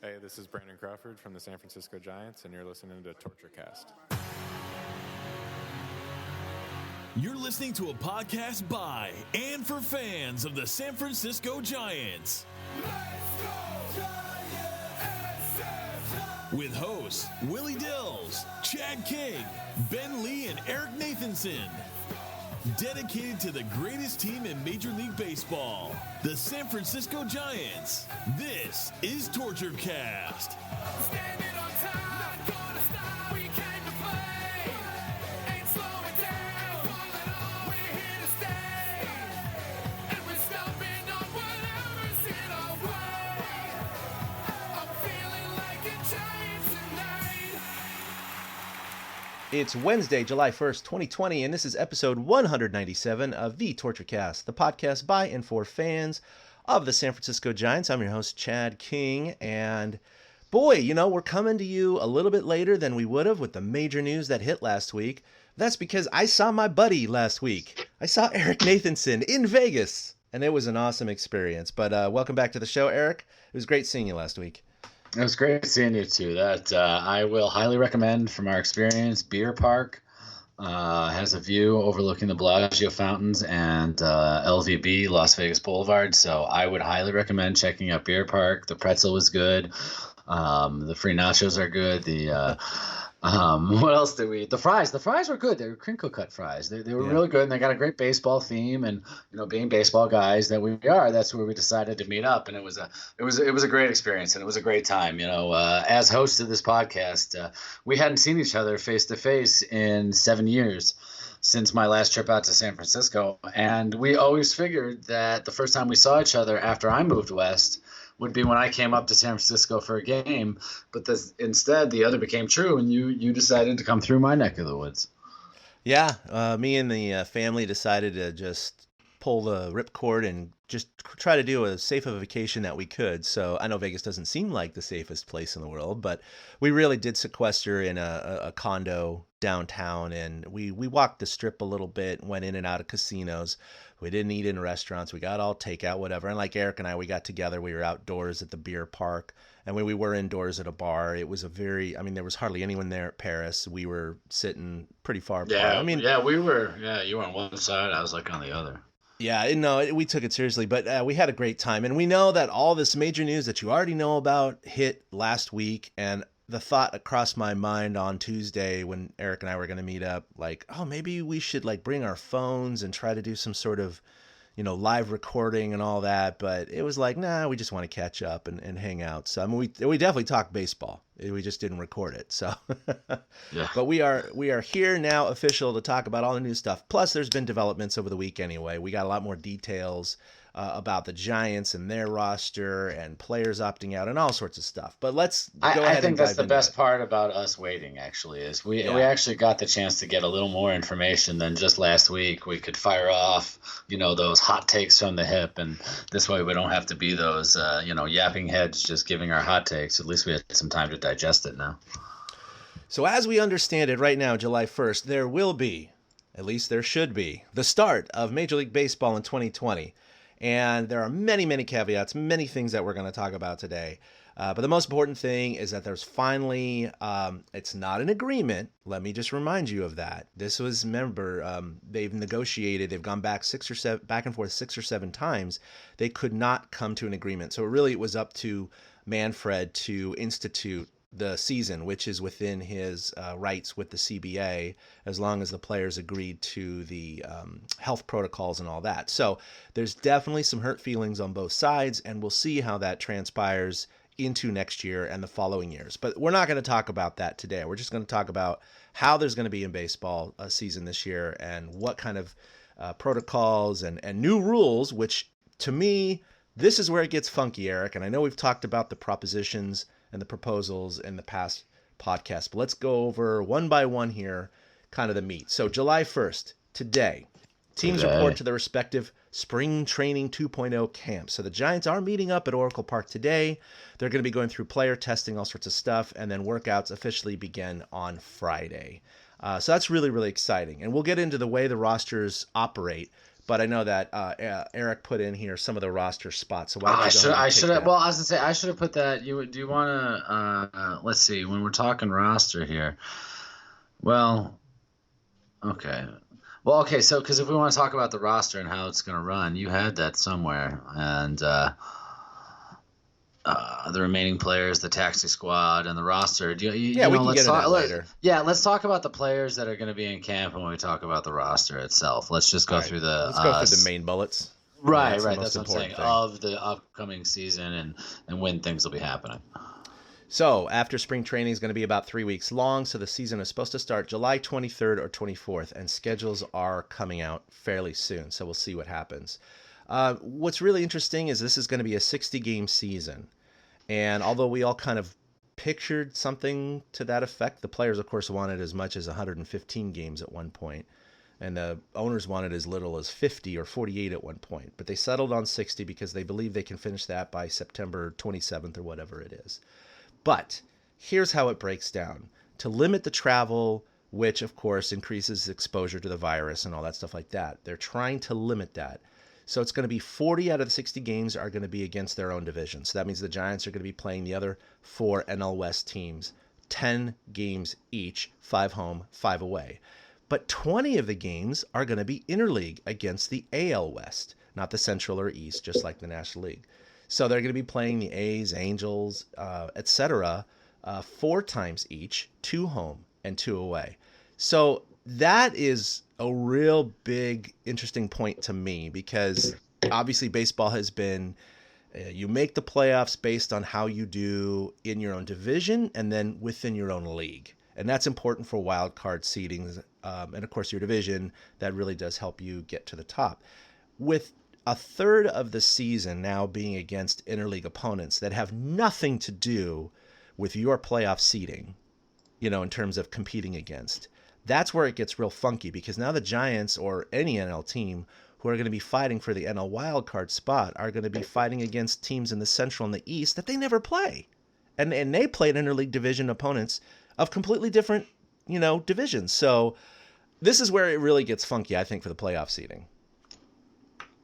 Hey, this is Brandon Crawford from the San Francisco Giants, and you're listening to Torture Cast. You're listening to a podcast by and for fans of the San Francisco Giants. Let's go, Giants! With hosts Willie Dills, Chad King, Ben Lee, and Eric Nathanson. Dedicated to the greatest team in Major League Baseball, the San Francisco Giants. This is Torture Cast. Standing on top, not gonna stop. We came to play, ain't slowing down. Falling on, we're here to stay, and we're stomping on whatever's in our way. I'm feeling like a Giant tonight. It's Wednesday, July 1st, 2020, and this is episode 197 of the Torture Cast, the podcast by and for fans of the San Francisco Giants. I'm your host, Chad King, and boy, we're coming to you a little bit later than we would have with the major news that hit last week. That's because I saw my buddy last week. I saw Eric Nathanson in Vegas, and it was an awesome experience. But welcome back to the show, Eric. It was great seeing you last week. It was great seeing you too. That I will highly recommend from our experience. Beer Park has a view overlooking the Bellagio fountains and LVB, Las Vegas Boulevard. So I would highly recommend checking out Beer Park. The pretzel was good. The free nachos are good. What else did we eat? The fries were good. They were crinkle cut fries. They were really good, and they got a great baseball theme. And being baseball guys that we are, that's where we decided to meet up. And it was a great experience, and it was a great time. As hosts of this podcast, we hadn't seen each other face to face in 7 years since my last trip out to San Francisco, and we always figured that the first time we saw each other after I moved west would be when I came up to San Francisco for a game, but instead the other became true, and you decided to come through my neck of the woods. Yeah, me and the family decided to just pull the ripcord and just try to do as safe of a vacation that we could. So I know Vegas doesn't seem like the safest place in the world, but we really did sequester in a condo downtown, and we walked the strip a little bit, went in and out of casinos. We didn't eat in restaurants. We got all takeout, whatever. And like Eric and I, we got together. We were outdoors at the Beer Park. And when we were indoors at a bar, it was there was hardly anyone there at Paris. We were sitting pretty far apart. We were. Yeah, you were on one side. I was like on the other. Yeah, no, we took it seriously, but we had a great time. And we know that all this major news that you already know about hit last week. And the thought crossed my mind on Tuesday when Eric and I were going to meet up, like, oh, maybe we should bring our phones and try to do some sort of, live recording and all that. But it was like, nah, we just want to catch up and hang out. So we definitely talked baseball. We just didn't record it. So, yeah. But we are here now, official, to talk about all the new stuff. Plus, there's been developments over the week anyway. We got a lot more details about the Giants and their roster and players opting out and all sorts of stuff. But let's go ahead and dive into it. I think that's the best part about us waiting, actually, is we actually got the chance to get a little more information than just last week. We could fire off, those hot takes from the hip, and this way we don't have to be those, yapping heads just giving our hot takes. At least we had some time to digest it now. So as we understand it right now, July 1st, there will be, at least there should be, the start of Major League Baseball in 2020. And there are many, many caveats, many things that we're going to talk about today. But the most important thing is that there's finally, it's not an agreement. Let me just remind you of that. This was, remember, they've negotiated, they've gone back back and forth 6 or 7 times. They could not come to an agreement. So it was up to Manfred to institute the season, which is within his rights with the CBA, as long as the players agreed to the health protocols and all that. So there's definitely some hurt feelings on both sides, and we'll see how that transpires into next year and the following years. But we're not going to talk about that today. We're just going to talk about how there's going to be in baseball a season this year and what kind of protocols and new rules, which to me, this is where it gets funky, Eric. And I know we've talked about the propositions and the proposals in the past podcast, but let's go over one by one here, kind of the meat. So July 1st, today, teams report to their respective spring training 2.0 camps. So the Giants are meeting up at Oracle Park today. They're going to be going through player testing, all sorts of stuff, and then workouts officially begin on Friday. So that's really, really exciting. And we'll get into the way the rosters operate. but I know that Eric put in here some of the roster spots. So why don't I you should go ahead and I take should have that? well I was gonna say I should have put that. Do you want to let's see, when we're talking roster here. Well, okay. Well, okay, so because if we want to talk about the roster and how it's going to run, you had that somewhere, and the remaining players, the taxi squad, and the roster. Yeah, we can get into that later. Let's talk about the players that are going to be in camp when we talk about the roster itself. Let's just go through the. Let's go through the main bullets. Right, Yeah, that's what I'm saying, of the upcoming season and when things will be happening. So after spring training is going to be about 3 weeks long, so the season is supposed to start July 23rd or 24th, and schedules are coming out fairly soon, so we'll see what happens. What's really interesting is this is going to be a 60-game season, and although we all kind of pictured something to that effect, the players, of course, wanted as much as 115 games at one point, and the owners wanted as little as 50 or 48 at one point, but they settled on 60 because they believe they can finish that by September 27th or whatever it is. But here's how it breaks down. To limit the travel, which of course increases exposure to the virus and all that stuff like that, they're trying to limit that. So it's going to be 40 out of the 60 games are going to be against their own division. So that means the Giants are going to be playing the other 4 NL West teams, 10 games each, 5 home, 5 away. But 20 of the games are going to be interleague against the AL West, not the Central or East, just like the National League. So they're going to be playing the A's, Angels, etc. 4 times each, 2 home and 2 away. So that is a real big, interesting point to me because obviously baseball has been, you make the playoffs based on how you do in your own division and then within your own league. And that's important for wild card seedings. And of course, your division, that really does help you get to the top. With a third of the season now being against interleague opponents that have nothing to do with your playoff seeding, in terms of competing against, that's where it gets real funky because now the Giants or any NL team who are going to be fighting for the NL wildcard spot are going to be fighting against teams in the Central and the East that they never play. And they played interleague division opponents of completely different, divisions. So this is where it really gets funky, I think, for the playoff seeding.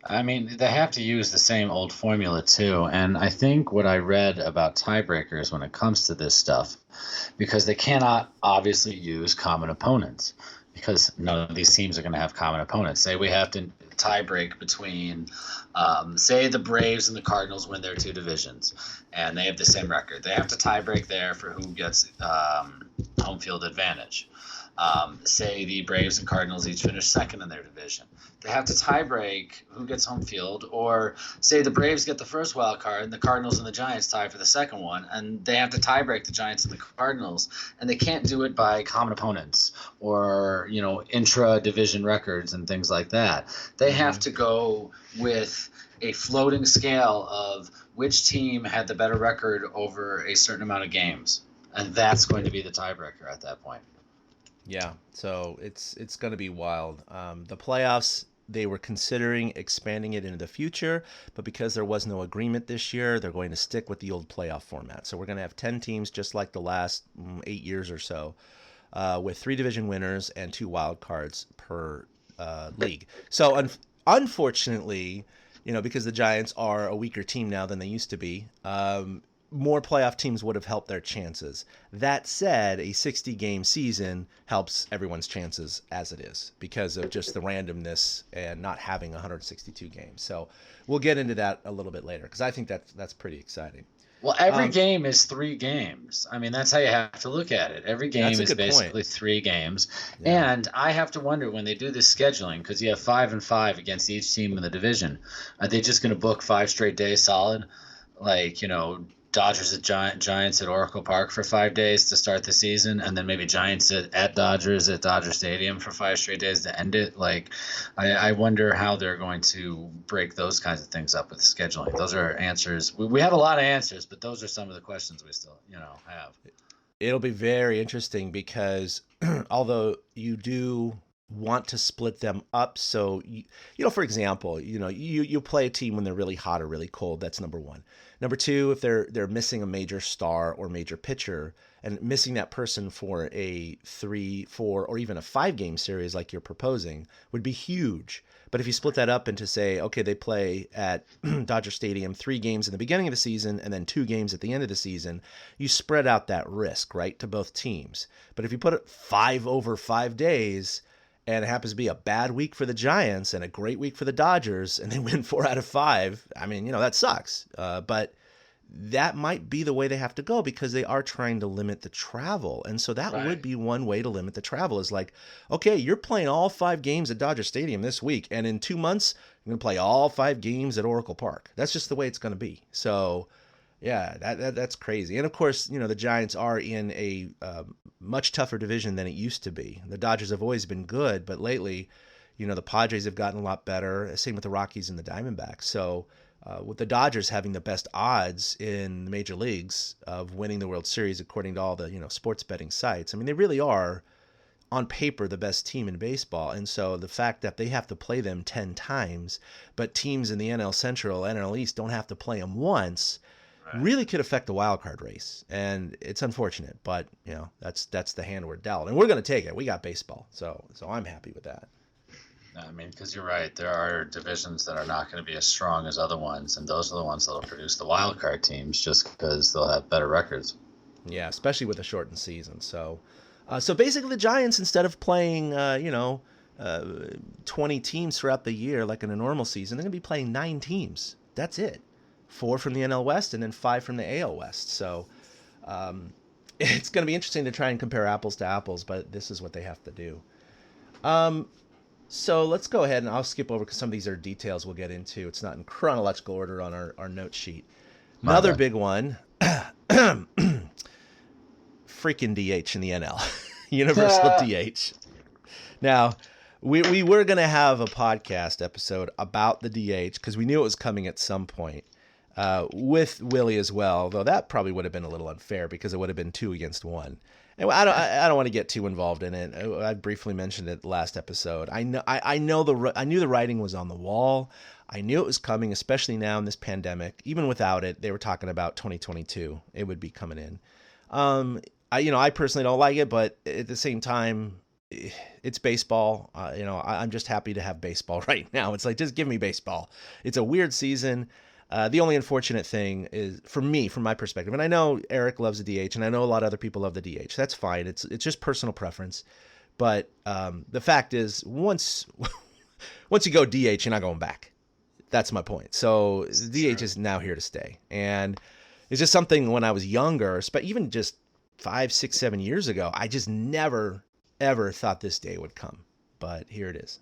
I mean, they have to use the same old formula, too. And I think what I read about tiebreakers when it comes to this stuff, because they cannot obviously use common opponents, because none of these teams are going to have common opponents. Say we have to tie break between, say the Braves and the Cardinals win their 2 divisions, and they have the same record. They have to tie break there for who gets home field advantage. Say the Braves and Cardinals each finish second in their division. They have to tie break who gets home field, or say the Braves get the first wild card and the Cardinals and the Giants tie for the second one, and they have to tie break the Giants and the Cardinals, and they can't do it by common opponents or, intra-division records and things like that. They have to go with a floating scale of which team had the better record over a certain amount of games, and that's going to be the tiebreaker at that point. Yeah, so it's going to be wild. The playoffs, they were considering expanding it into the future, but because there was no agreement this year, they're going to stick with the old playoff format. So we're going to have 10 teams just like the last 8 years or so, with 3 division winners and 2 wild cards per league. So unfortunately, because the Giants are a weaker team now than they used to be, more playoff teams would have helped their chances. That said, a 60-game season helps everyone's chances as it is because of just the randomness and not having 162 games. So we'll get into that a little bit later because I think that's pretty exciting. Well, every game is 3 games. I mean, that's how you have to look at it. Every game is basically 3 games. Yeah. And I have to wonder when they do this scheduling, because you have 5 and 5 against each team in the division, are they just going to book 5 straight days solid? Like, Dodgers at Giants at Oracle Park for 5 days to start the season, and then maybe Giants at Dodgers at Dodger Stadium for 5 straight days to end it. Like, I wonder how they're going to break those kinds of things up with the scheduling. Those are answers. We have a lot of answers, but those are some of the questions we still, have. It'll be very interesting because although you do want to split them up. So, for example, you play a team when they're really hot or really cold. That's number one. Number two, if they're missing a major star or major pitcher, and missing that person for a 3, 4, or even a 5-game series like you're proposing would be huge. But if you split that up into, say, okay, they play at Dodger Stadium 3 games in the beginning of the season and then 2 games at the end of the season, you spread out that risk, right, to both teams. But if you put it 5 over 5 days, and it happens to be a bad week for the Giants and a great week for the Dodgers, and they win 4 out of 5, I mean, that sucks. But that might be the way they have to go because they are trying to limit the travel. And so that would be one way to limit the travel is like, okay, you're playing all 5 games at Dodger Stadium this week, and in 2 months, you're going to play all 5 games at Oracle Park. That's just the way it's going to be. So, yeah, that's crazy. And, of course, the Giants are in a much tougher division than it used to be. The Dodgers have always been good, but lately, the Padres have gotten a lot better. Same with the Rockies and the Diamondbacks. So, with the Dodgers having the best odds in the major leagues of winning the World Series, according to all the sports betting sites, I mean, they really are, on paper, the best team in baseball. And so the fact that they have to play them 10 times, but teams in the NL Central, NL East don't have to play them once, really could affect the wild card race. And it's unfortunate, but that's the hand we're dealt, and we're going to take it. We got baseball, so I'm happy with that. I mean, because you're right. There are divisions that are not going to be as strong as other ones, and those are the ones that will produce the wild card teams just because they'll have better records. Yeah, especially with a shortened season. So basically the Giants, instead of playing, 20 teams throughout the year like in a normal season, they're going to be playing 9 teams. That's it. 4 from the NL West and then 5 from the AL West. So it's going to be interesting to try and compare apples to apples, but this is what they have to do. So let's go ahead, and I'll skip over because some of these are details we'll get into. It's not in chronological order on our note sheet. Another big one, freaking DH in the NL, universal DH. Now, we were going to have a podcast episode about the DH because we knew it was coming at some point with Willie as well, though that probably would have been a little unfair because it would have been 2 against 1. And I don't want to get too involved in it. I briefly mentioned it last episode. I knew the writing was on the wall. I knew it was coming, especially now in this pandemic. Even without it, they were talking about 2022. It would be coming in. I personally don't like it, but at the same time, it's baseball. I'm just happy to have baseball right now. It's like, just give me baseball. It's a weird season. The only unfortunate thing is, for me, from my perspective, and I know Eric loves the DH, and I know a lot of other people love the DH. That's fine. It's just personal preference. But the fact is, once you go DH, you're not going back. That's my point. So the DH is now here to stay. And it's just something when I was younger, even just 5, 6, 7 years ago, I just never, ever thought this day would come. But here it is.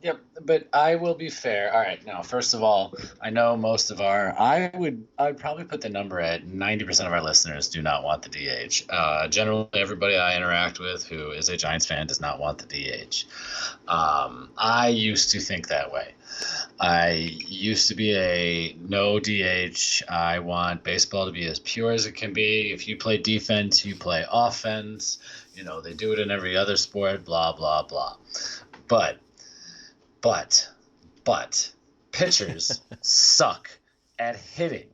Yep, but I will be fair. All right, now, first of all, I know most of I'd probably put the number at 90% of our listeners do not want the DH. Generally, everybody I interact with who is a Giants fan does not want the DH. I used to think that way. I used to be a no DH. I want baseball to be as pure as it can be. If you play defense, you play offense. They do it in every other sport, blah, blah, blah. But pitchers suck at hitting.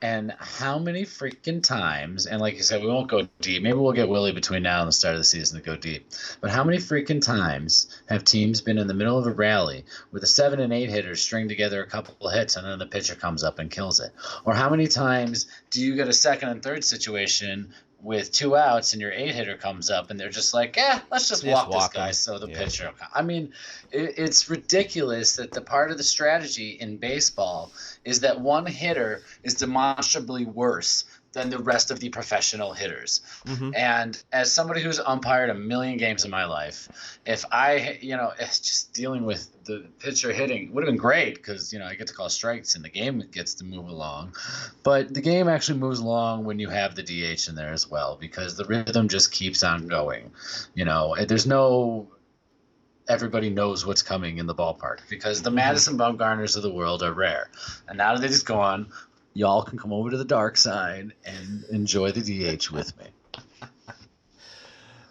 And how many freaking times, and like you said, we won't go deep. Maybe we'll get Willie between now and the start of the season to go deep. But how many freaking times have teams been in the middle of a rally where the 7 and 8 hitters string together a couple of hits and then the pitcher comes up and kills it? Or how many times do you get a second and third situation with 2 outs and your 8 hitter comes up and they're just like, let's just walk this guy so the pitcher. I mean, it's ridiculous that the part of the strategy in baseball is that one hitter is demonstrably worse than the rest of the professional hitters. Mm-hmm. And as somebody who's umpired a million games in my life, if it's just dealing with the pitcher hitting would have been great because, I get to call strikes and the game gets to move along. But the game actually moves along when you have the DH in there as well because the rhythm just keeps on going. There's no everybody knows what's coming in the ballpark because the Madison Bumgarners of the world are rare. And now that they just go on, y'all can come over to the dark side and enjoy the DH with me.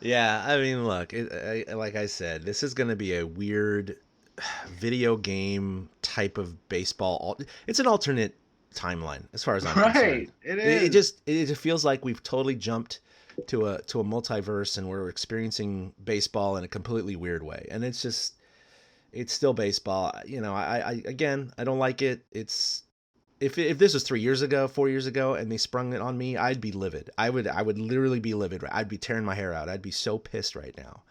Yeah, I mean, look, like I said, this is going to be a weird video game type of baseball. It's an alternate timeline as far as I'm concerned. Right, it It is. just it just feels like we've totally jumped to a multiverse and we're experiencing baseball in a completely weird way. And it's still baseball. You know, I again, I don't like it. It's if this was 3 years ago, 4 years ago, and they sprung it on me, I'd be livid. I would literally be livid. I'd be tearing my hair out. I'd be so pissed right now.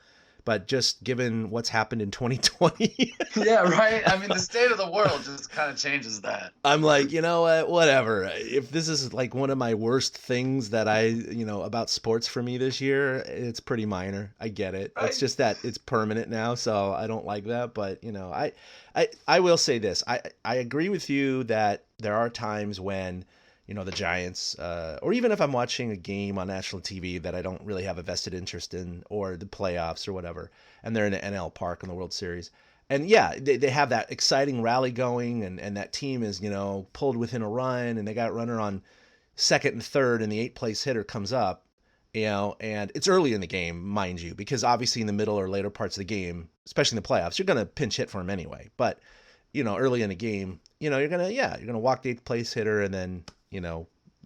But just given what's happened in 2020, Yeah, right. I mean, the state of the world just kind of changes that. I'm like, you know what, whatever. If this is like one of my worst things that about sports for me this year, it's pretty minor. I get it. Right. It's just that it's permanent now, so I don't like that. But I will say this. I agree with you that there are times when the Giants, or even if I'm watching a game on national TV that I don't really have a vested interest in, or the playoffs or whatever, and they're in an NL Park in the World Series. And yeah, they have that exciting rally going, and that team is, pulled within a run, and they got a runner on second and third, and the eighth place hitter comes up, and it's early in the game, mind you, because obviously in the middle or later parts of the game, especially in the playoffs, you're going to pinch hit for him anyway. But, early in the game, you're going to walk the eighth place hitter, and then,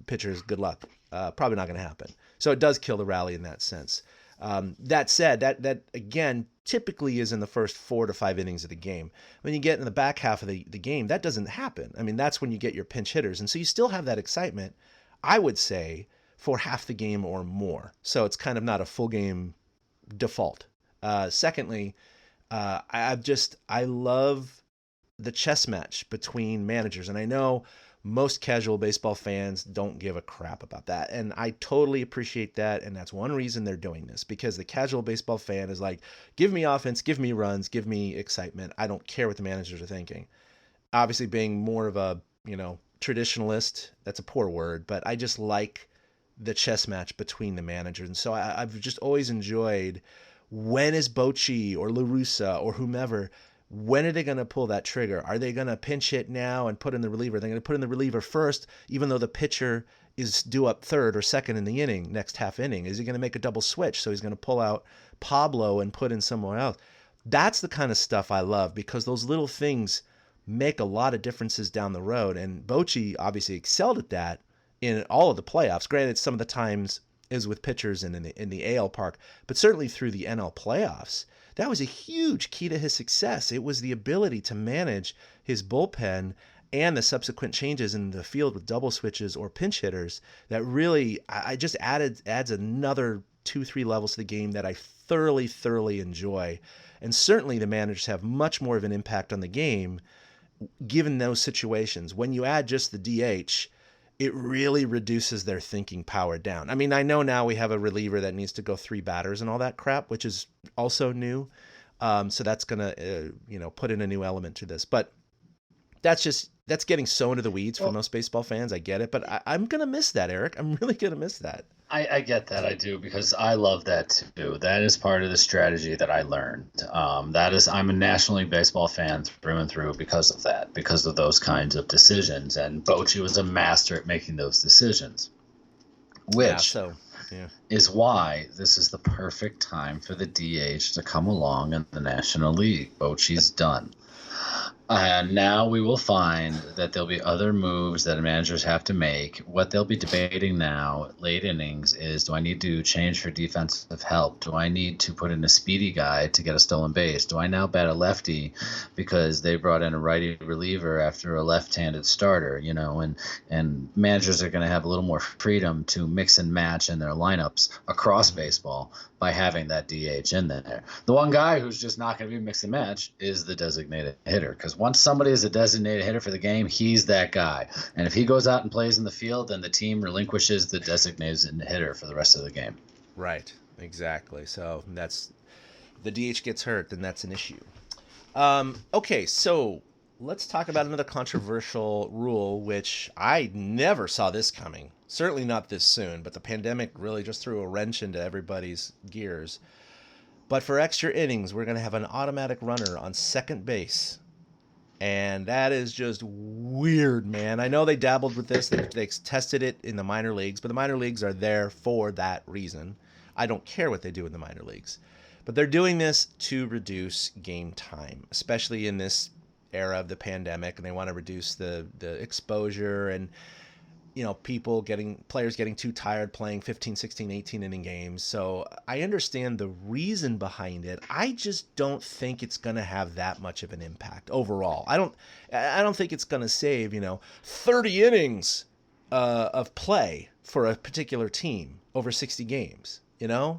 pitchers, good luck. Probably not going to happen. So it does kill the rally in that sense. That said, that again typically is in the first 4 to 5 innings of the game. When you get in the back half of the game, that doesn't happen. I mean, that's when you get your pinch hitters. And so you still have that excitement, I would say, for half the game or more. So it's kind of not a full game default. Secondly, I love the chess match between managers. And I know most casual baseball fans don't give a crap about that. And I totally appreciate that. And that's one reason they're doing this, because the casual baseball fan is like, give me offense, give me runs, give me excitement. I don't care what the managers are thinking. Obviously, being more of a, traditionalist, that's a poor word, but I just like the chess match between the managers. And so I've just always enjoyed, when is Bochy or La Russa or whomever, when are they going to pull that trigger? Are they going to pinch hit now and put in the reliever? They're going to put in the reliever first, even though the pitcher is due up third or second in the inning, next half inning. Is he going to make a double switch? So he's going to pull out Pablo and put in someone else. That's the kind of stuff I love, because those little things make a lot of differences down the road. And Bochy obviously excelled at that in all of the playoffs. Granted, some of the times is with pitchers and in the AL Park, but certainly through the NL playoffs. That was a huge key to his success. It was the ability to manage his bullpen and the subsequent changes in the field with double switches or pinch hitters that really, I just adds another 2-3 levels to the game that I thoroughly enjoy. And certainly the managers have much more of an impact on the game given those situations. When you add just the DH, it really reduces their thinking power down. I mean, I know now we have a reliever that needs to go 3 batters and all that crap, which is also new. So that's going to, put in a new element to this. But that's getting so into the weeds for most baseball fans. I get it. But I'm going to miss that, Eric. I'm really going to miss that. I get that. I do, because I love that too. That is part of the strategy that I learned. I'm a National League Baseball fan through and through because of that, because of those kinds of decisions. And Bochy was a master at making those decisions, which is why this is the perfect time for the DH to come along in the National League. Bochy's done. And now we will find that there'll be other moves that managers have to make. What they'll be debating now, late innings, is, do I need to change for defensive help? Do I need to put in a speedy guy to get a stolen base? Do I now bet a lefty because they brought in a righty reliever after a left-handed starter? And managers are going to have a little more freedom to mix and match in their lineups across baseball by having that DH in there. The one guy who's just not going to be mix and match is the designated hitter, because once somebody is a designated hitter for the game, he's that guy. And if he goes out and plays in the field, then the team relinquishes the designated hitter for the rest of the game. Right, exactly. So that's, the DH gets hurt, then that's an issue. Okay, so let's talk about another controversial rule, which I never saw this coming. Certainly not this soon, but the pandemic really just threw a wrench into everybody's gears. But for extra innings, we're going to have an automatic runner on second base. And that is just weird, man. I know they dabbled with this. They tested it in the minor leagues, but the minor leagues are there for that reason. I don't care what they do in the minor leagues. But they're doing this to reduce game time, especially in this era of the pandemic, and they want to reduce the exposure and players getting too tired playing 15, 16, 18 inning games. So I understand the reason behind it. I just don't think it's going to have that much of an impact overall. I don't think it's going to save 30 innings of play for a particular team over 60 games.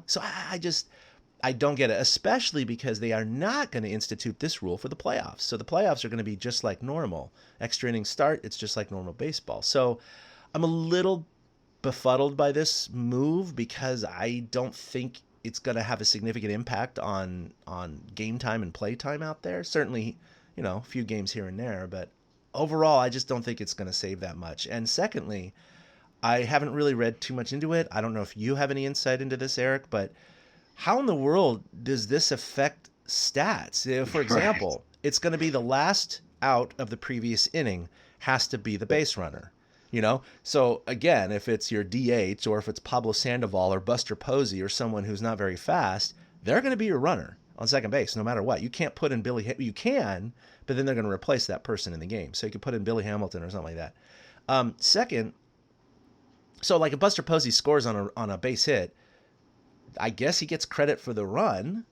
So I don't get it, especially because they are not going to institute this rule for the playoffs. So the playoffs are going to be just like normal. Extra innings start, it's just like normal baseball. So I'm a little befuddled by this move because I don't think it's going to have a significant impact on game time and play time out there. Certainly, a few games here and there, but overall, I just don't think it's going to save that much. And secondly, I haven't really read too much into it. I don't know if you have any insight into this, Eric, but how in the world does this affect stats? For example, It's going to be the last out of the previous inning has to be the base runner. So again, if it's your DH or if it's Pablo Sandoval or Buster Posey or someone who's not very fast, they're going to be your runner on second base no matter what. You can't put in you can, but then they're going to replace that person in the game. So you could put in Billy Hamilton or something like that. Second, so like if Buster Posey scores on a base hit, I guess he gets credit for the run.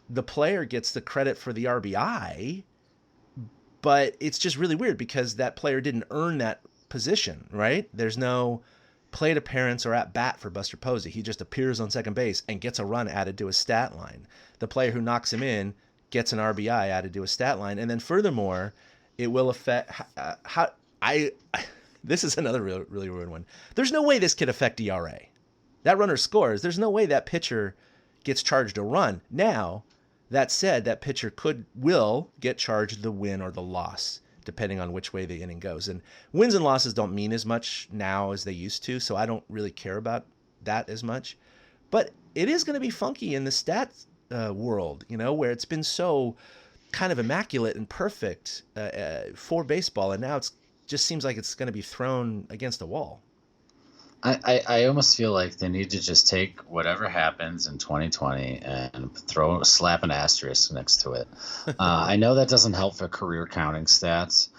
The player gets the credit for the RBI, but it's just really weird because that player didn't earn that position, right? There's no plate appearance or at bat for Buster Posey. He just appears on second base and gets a run added to his stat line. The player who knocks him in gets an RBI added to his stat line. And then furthermore, it will affect this is another really weird one. There's no way this could affect ERA. That runner scores. There's no way that pitcher gets charged a run. Now, that said, that pitcher will get charged the win or the loss, depending on which way the inning goes. And wins and losses don't mean as much now as they used to, so I don't really care about that as much. But it is going to be funky in the stats world, where it's been so kind of immaculate and perfect for baseball, and now it just seems like it's going to be thrown against a wall. I almost feel like they need to just take whatever happens in 2020 and slap an asterisk next to it. I know that doesn't help for career counting stats.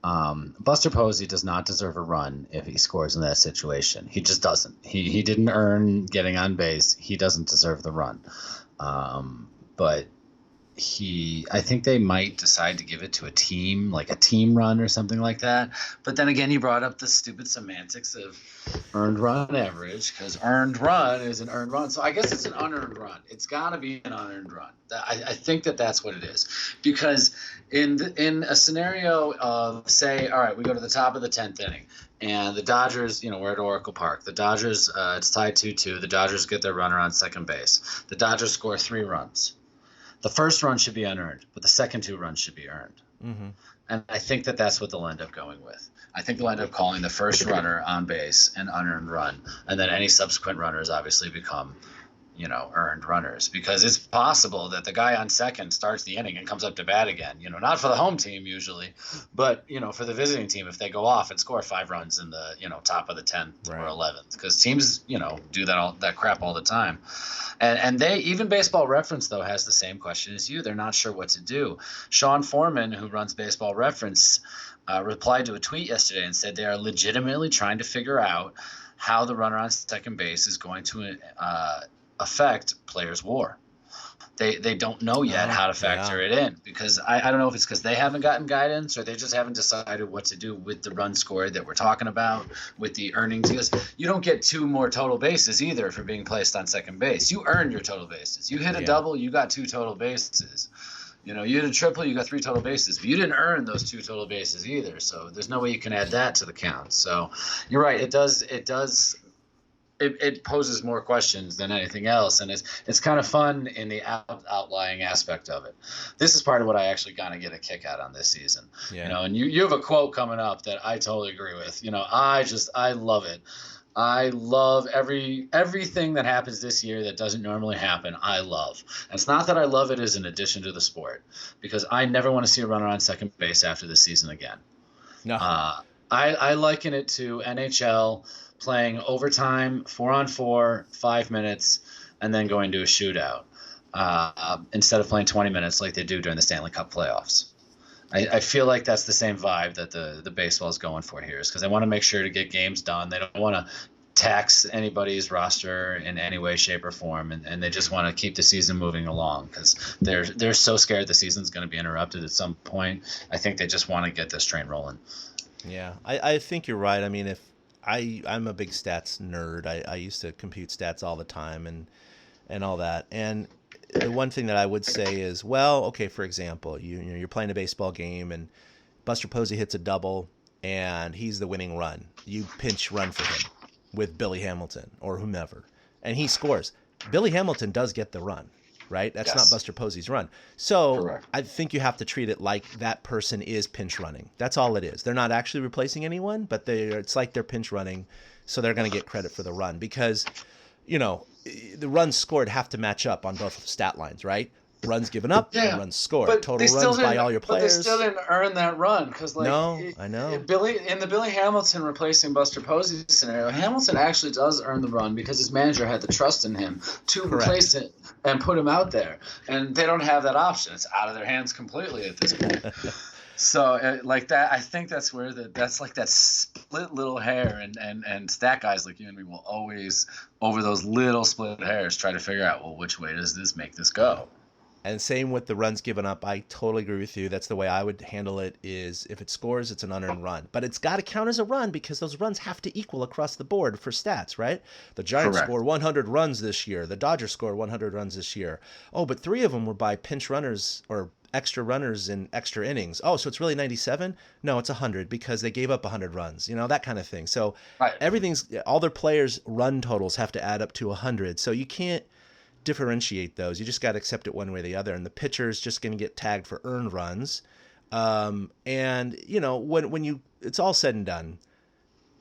Buster Posey does not deserve a run if he scores in that situation. He just doesn't. He didn't earn getting on base. He doesn't deserve the run. But I think they might decide to give it to a team, like a team run or something like that. But then again, you brought up the stupid semantics of earned run average, because earned run is an earned run. So I guess it's an unearned run. It's got to be an unearned run. I think that's what it is. Because in a scenario of, say, all right, we go to the top of the 10th inning, and the Dodgers, we're at Oracle Park. The Dodgers, it's tied 2-2. The Dodgers get their runner on second base. The Dodgers score 3 runs. The first run should be unearned, but the second 2 runs should be earned. Mm-hmm. And I think that's what they'll end up going with. I think they'll end up calling the first runner on base an unearned run, and then any subsequent runners obviously become, earned runners, because it's possible that the guy on second starts the inning and comes up to bat again, not for the home team usually, but, for the visiting team, if they go off and score 5 runs in the, top of the 10th right. or 11th, because teams, do that crap all the time. And they, even Baseball Reference, though, has the same question as you. They're not sure what to do. Sean Foreman, who runs Baseball Reference, replied to a tweet yesterday and said they are legitimately trying to figure out how the runner on second base is going to affect players' WAR. They don't know yet how to factor it in, because I don't know if it's because they haven't gotten guidance or they just haven't decided what to do with the run score that we're talking about, with the earnings. Because you don't get 2 more total bases either for being placed on second base. You earn your total bases. You hit a double, you got 2 total bases. You hit a triple, you got 3 total bases. But you didn't earn those 2 total bases either. So there's no way you can add that to the count. So you're right. It does. It poses more questions than anything else, and it's kind of fun in the outlying aspect of it. This is part of what I actually kind of get a kick out on this season. Yeah. And you have a quote coming up that I totally agree with. I love it. I love everything that happens this year that doesn't normally happen. I love. And it's not that I love it as an addition to the sport, because I never want to see a runner on second base after this season again. No. I liken it to NHL playing overtime, 4-on-4, 5 minutes, and then going to a shootout instead of playing 20 minutes like they do during the Stanley Cup playoffs. I feel like that's the same vibe that the baseball is going for here, is because they want to make sure to get games done. They don't want to tax anybody's roster in any way, shape, or form, and they just want to keep the season moving along because they're so scared the season's going to be interrupted at some point. I think they just want to get this train rolling. Yeah, I think you're right. I mean, if I'm a big stats nerd. I used to compute stats all the time and all that. And the one thing that I would say is, well, okay, for example, you're playing a baseball game and Buster Posey hits a double and he's the winning run. You pinch run for him with Billy Hamilton or whomever, and he scores. Billy Hamilton does get the run, right? That's not Buster Posey's run. So correct. I think you have to treat it like that person is pinch running. That's all it is. They're not actually replacing anyone, but it's like they're pinch running, so they're going to get credit for the run because, the runs scored have to match up on both stat lines, right? Runs given up and runs scored. But total runs by all your players. But they still didn't earn that run because, I know. In the Billy Hamilton replacing Buster Posey scenario, Hamilton actually does earn the run because his manager had the trust in him to replace it and put him out there. And they don't have that option. It's out of their hands completely at this point. So like that, I think that's where that's like that split little hair, and stat guys like you and me will always, over those little split hairs, try to figure out, well, which way does this make this go? And same with the runs given up. I totally agree with you. That's the way I would handle it, is if it scores, it's an unearned run. But it's got to count as a run because those runs have to equal across the board for stats, right? The Giants score 100 runs this year. The Dodgers score 100 runs this year. Oh, but 3 of them were by pinch runners or extra runners in extra innings. Oh, so it's really 97? No, it's 100 because they gave up 100 runs, that kind of thing. So all their players' run totals have to add up to 100. So you can't differentiate those. You just got to accept it one way or the other. And the pitcher is just going to get tagged for earned runs. And when it's all said and done,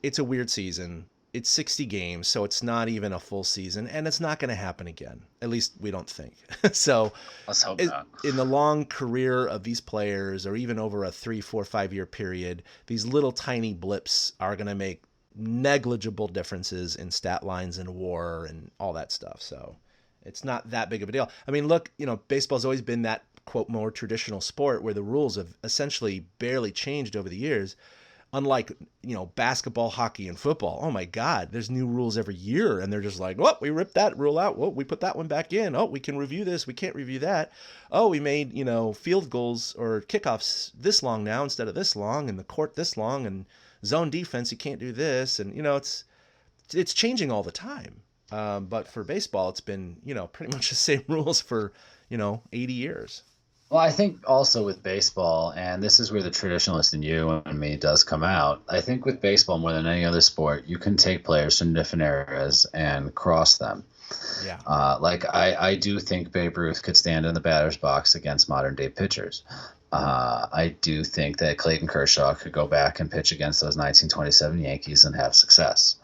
it's a weird season. It's 60 games, so it's not even a full season, and it's not going to happen again. At least we don't think. So let's hope not. In the long career of these players, or even over a 3, 4, 5 year period, these little tiny blips are going to make negligible differences in stat lines and WAR and all that stuff. So it's not that big of a deal. I mean, look, baseball's always been that, quote, more traditional sport where the rules have essentially barely changed over the years. Unlike, basketball, hockey, and football. Oh, my God, there's new rules every year. And they're just like, oh, we ripped that rule out. Oh, we put that one back in. Oh, we can review this. We can't review that. Oh, we made, field goals or kickoffs this long now instead of this long, and the court this long, and zone defense, you can't do this. And, it's changing all the time. But for baseball, it's been, pretty much the same rules for, 80 years. Well, I think also with baseball, and this is where the traditionalist in you and me does come out, I think with baseball more than any other sport, you can take players from different eras and cross them. Yeah. I do think Babe Ruth could stand in the batter's box against modern day pitchers. I do think that Clayton Kershaw could go back and pitch against those 1927 Yankees and have success.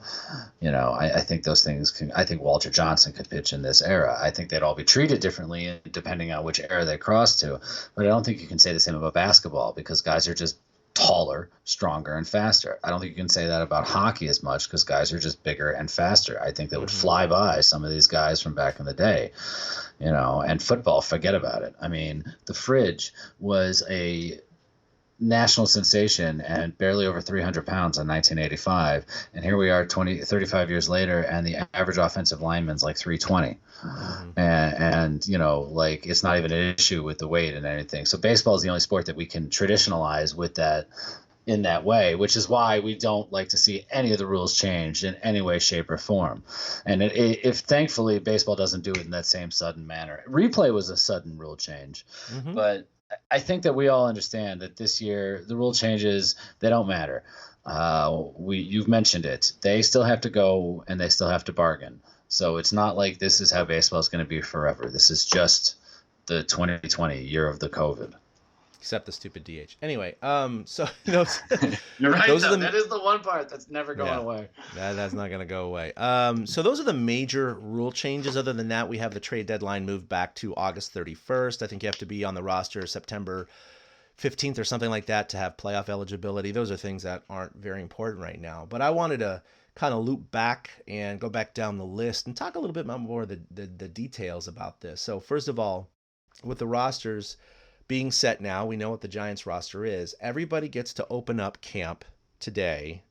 I think those things I think Walter Johnson could pitch in this era. I think they'd all be treated differently depending on which era they cross to. But I don't think you can say the same about basketball because guys are just taller, stronger, and faster. I don't think you can say that about hockey as much because guys are just bigger and faster. I think they would fly by some of these guys from back in the day, and football, forget about it. I mean, the fridge was a national sensation and barely over 300 pounds in 1985. And here we are 35 years later, and the average offensive lineman's like 320. And it's not even an issue with the weight and anything. So baseball is the only sport that we can traditionalize with that in that way, which is why we don't like to see any of the rules changed in any way, shape, or form. And if thankfully baseball doesn't do it in that same sudden manner. Replay was a sudden rule change, but I think that we all understand that this year the rule changes, they don't matter. You've mentioned it. They still have to go and they still have to bargain. So it's not like this is how baseball is going to be forever. This is just the 2020 year of the COVID. Except the stupid DH. Anyway, so you're right. That is the one part that's never going away. That's not going to go away. So those are the major rule changes. Other than that, we have the trade deadline moved back to August 31st. I think you have to be on the roster September 15th or something like that to have playoff eligibility. Those are things that aren't very important right now. But I wanted to kind of loop back and go back down the list and talk a little bit more of the details about this. So first of all, with the rosters being set now, we know what the Giants roster is. Everybody gets to open up camp today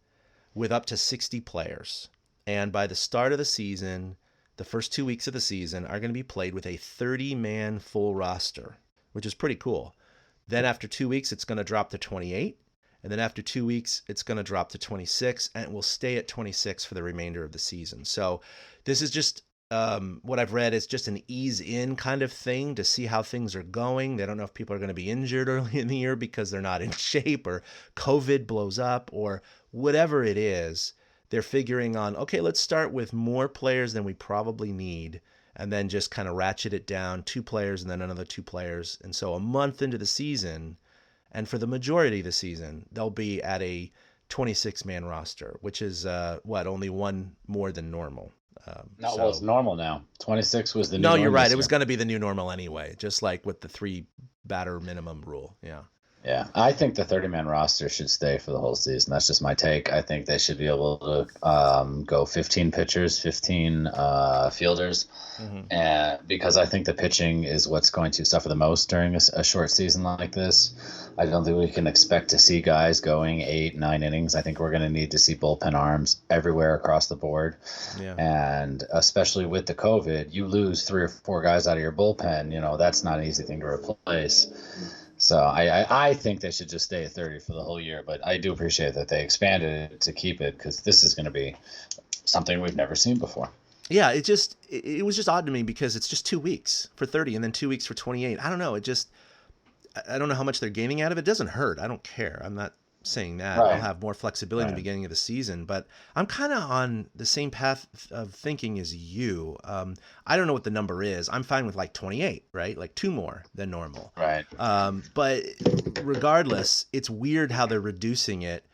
with up to 60 players. And by the start of the season, the first 2 weeks of the season are going to be played with a 30-man full roster, which is pretty cool. Then after 2 weeks, it's going to drop to 28. And then after 2 weeks, it's going to drop to 26, and it will stay at 26 for the remainder of the season. So this is just what I've read is just an ease in kind of thing to see how things are going. They don't know if people are going to be injured early in the year because they're not in shape, or COVID blows up, or whatever it is. They're figuring on, okay, let's start with more players than we probably need, and then just kind of ratchet it down, 2 players and then another 2 players. And so a month into the season, and for the majority of the season, they'll be at a 26-man roster, which is, only one more than normal. Well, it's normal now. 26 was the new normal. No, normal you're right. this It was year. going to be the new normal anyway, just like with the 3 batter minimum rule. Yeah. Yeah, I think the 30-man roster should stay for the whole season. That's just my take. I think they should be able to go 15 pitchers, 15 fielders, and because I think the pitching is what's going to suffer the most during a short season like this. I don't think we can expect to see guys going 8, 9 innings. I think we're going to need to see bullpen arms everywhere across the board. Yeah. And especially with the COVID, you lose 3 or 4 guys out of your bullpen. That's not an easy thing to replace. So I think they should just stay at 30 for the whole year, but I do appreciate that they expanded it to keep it, because this is going to be something we've never seen before. Yeah, it was just odd to me because it's just 2 weeks for 30 and then 2 weeks for 28. I don't know. I don't know how much they're gaining out of it. It doesn't hurt. I don't care. I'm not saying that. Right. I'll have more flexibility in the beginning of the season, but I'm kind of on the same path of thinking as you. I don't know what the number is. I'm fine with like 28, right? Like 2 more than normal. Right. But regardless, it's weird how they're reducing it,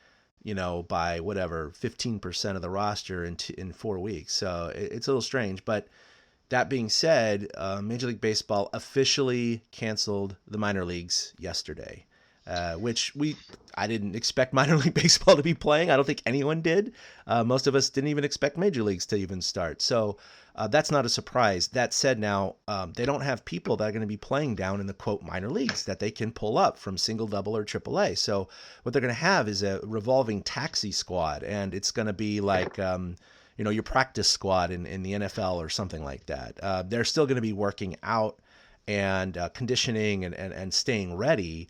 by whatever 15% of the roster in 4 weeks. So it's a little strange. But that being said, Major League Baseball officially canceled the minor leagues yesterday. Which I didn't expect minor league baseball to be playing. I don't think anyone did. Most of us didn't even expect major leagues to even start. So that's not a surprise. That said, now they don't have people that are going to be playing down in the quote minor leagues that they can pull up from single, double, or triple A. So what they're going to have is a revolving taxi squad, and it's going to be like your practice squad in the NFL or something like that. They're still going to be working out and conditioning and staying ready,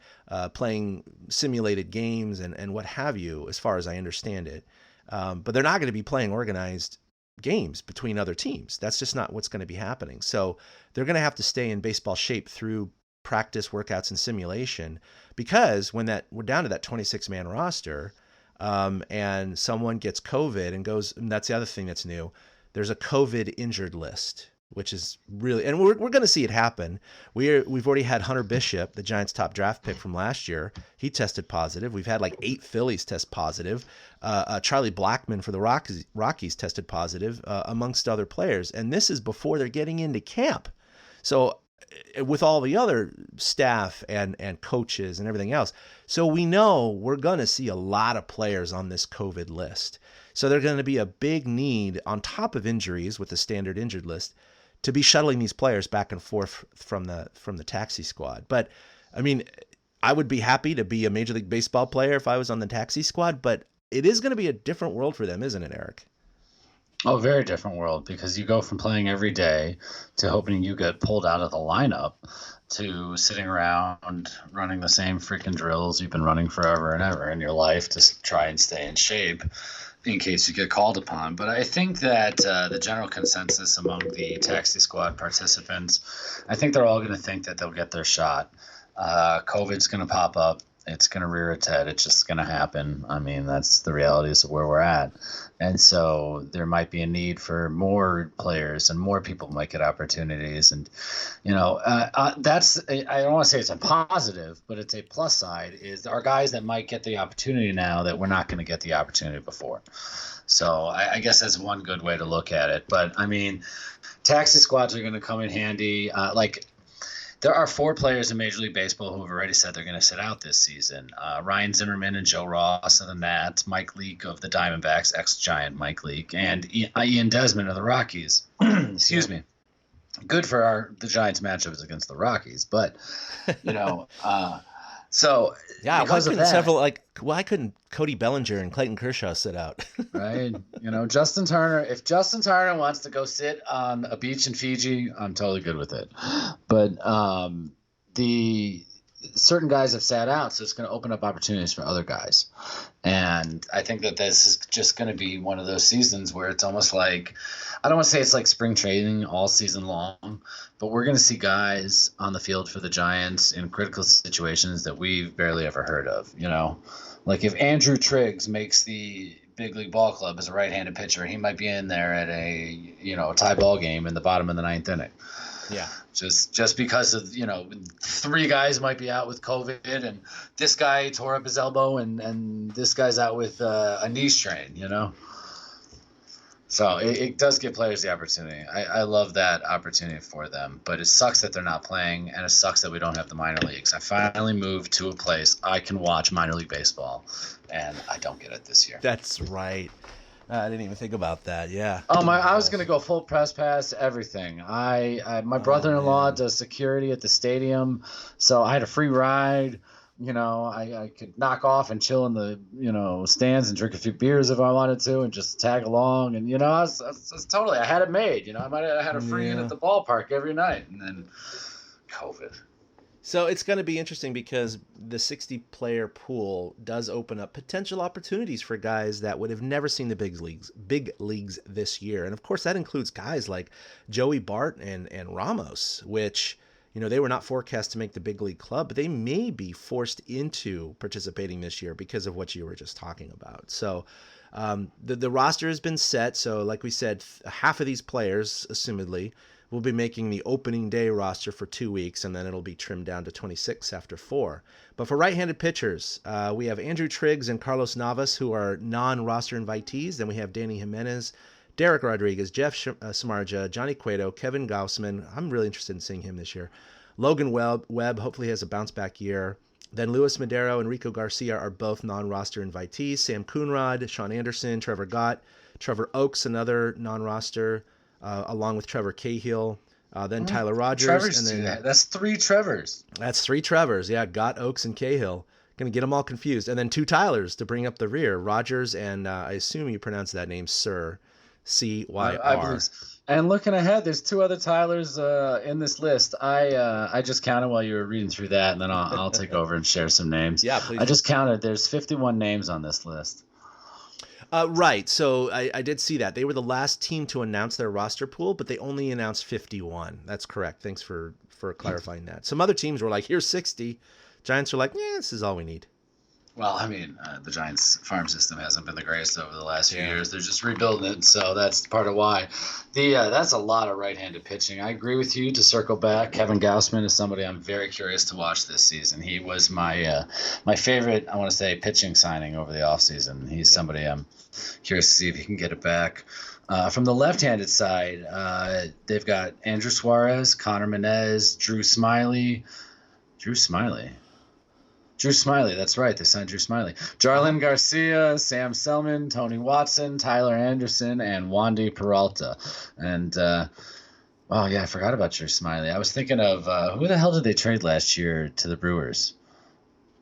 playing simulated games and what have you, as far as I understand it. But they're not going to be playing organized games between other teams. That's just not what's going to be happening. So they're going to have to stay in baseball shape through practice, workouts, and simulation, because when we're down to that 26-man roster, and someone gets COVID and goes, and that's the other thing that's new, there's a COVID injured list, which is really, and we're going to see it happen. We've already had Hunter Bishop, the Giants' top draft pick from last year. He tested positive. We've had like 8 Phillies test positive. Charlie Blackmon for the Rockies tested positive, amongst other players. And this is before they're getting into camp. So with all the other staff and coaches and everything else. So we know we're going to see a lot of players on this COVID list. So there's going to be a big need on top of injuries with the standard injured list to be shuttling these players back and forth from the taxi squad. But I mean, I would be happy to be a Major League Baseball player if I was on the taxi squad, but it is going to be a different world for them, isn't it, Eric? Oh, very different world, because you go from playing every day to hoping you get pulled out of the lineup to sitting around running the same freaking drills you've been running forever and ever in your life to try and stay in shape in case you get called upon. But I think that the general consensus among the taxi squad participants, I think they're all going to think that they'll get their shot. COVID's going to pop up. It's going to rear its head. It's just going to happen. I mean, that's the realities of where we're at. And so there might be a need for more players, and more people might get opportunities. And, that's, I don't want to say it's a positive, but it's a plus side, is our guys that might get the opportunity now that we're not going to get the opportunity before. So I guess that's one good way to look at it. But, I mean, taxi squads are going to come in handy. there are 4 players in Major League Baseball who have already said they're going to sit out this season. Ryan Zimmerman and Joe Ross of the Nats, Mike Leake of the Diamondbacks, ex-Giant Mike Leake, and Ian Desmond of the Rockies. Excuse me. Good for the Giants matchups against the Rockies, but so yeah, why couldn't Cody Bellinger and Clayton Kershaw sit out? Right. Justin Turner, if Justin Turner wants to go sit on a beach in Fiji, I'm totally good with it. But the certain guys have sat out, so it's going to open up opportunities for other guys. And I think that this is just going to be one of those seasons where it's almost like, I don't want to say it's like spring training all season long, but we're going to see guys on the field for the Giants in critical situations that we've barely ever heard of. Like if Andrew Triggs makes the big league ball club as a right-handed pitcher, he might be in there at a tie ball game in the bottom of the 9th inning. Yeah. Just because of 3 guys might be out with COVID, and this guy tore up his elbow, and this guy's out with a knee strain. So it does give players the opportunity. I love that opportunity for them, but it sucks that they're not playing, and it sucks that we don't have the minor leagues. I finally moved to a place I can watch minor league baseball, and I don't get it this year. That's right. I didn't even think about that. Yeah. Oh my! I was gonna go full press pass, everything. My brother-in-law does security at the stadium, so I had a free ride. I could knock off and chill in the stands and drink a few beers if I wanted to, and just tag along. And I was totally. I had it made. I might have had a free in at the ballpark every night, and then COVID. So it's going to be interesting because the 60-player pool does open up potential opportunities for guys that would have never seen the big leagues this year. And of course, that includes guys like Joey Bart and Ramos, which, they were not forecast to make the big league club, but they may be forced into participating this year because of what you were just talking about. So the roster has been set. So like we said, half of these players, assumedly, will be making the opening day roster for 2 weeks, and then it'll be trimmed down to 26 after 4. But for right-handed pitchers, we have Andrew Triggs and Carlos Navas, who are non-roster invitees. Then we have Danny Jimenez, Derek Rodriguez, Jeff Samardzija, Johnny Cueto, Kevin Gausman. I'm really interested in seeing him this year. Logan Webb hopefully has a bounce-back year. Then Luis Madero and Rico Garcia are both non-roster invitees. Sam Coonrod, Sean Anderson, Trevor Gott, Trevor Oakes, another non-roster, along with Trevor Cahill, then Tyler Rogers. Trevor's, and then that's 3 Trevors. That's 3 Trevors. Yeah, Gott, Oakes, and Cahill. Going to get them all confused. And then 2 Tylers to bring up the rear. Rogers and I assume you pronounce that name Sir, C-Y-R. I believe. And looking ahead, there's 2 other Tylers in this list. I just counted while you were reading through that, and then I'll take over and share some names. Yeah, please. I just counted. There's 51 names on this list. Right. So I did see that. They were the last team to announce their roster pool, but they only announced 51. That's correct. Thanks for clarifying that. Some other teams were like, here's 60. Giants are like, yeah, this is all we need. Well, I mean, the Giants' farm system hasn't been the greatest over the last few years. They're just rebuilding it, so that's part of why. That's a lot of right-handed pitching. I agree with you. To circle back, Kevin Gausman is somebody I'm very curious to watch this season. He was my favorite, I want to say, pitching signing over the offseason. He's somebody I'm curious to see if he can get it back. From the left-handed side, they've got Andrew Suarez, Connor Menez, Drew Smiley, that's right. They signed Drew Smiley. Jarlin Garcia, Sam Selman, Tony Watson, Tyler Anderson, and Wandy Peralta. And, I forgot about Drew Smiley. I was thinking of who the hell did they trade last year to the Brewers?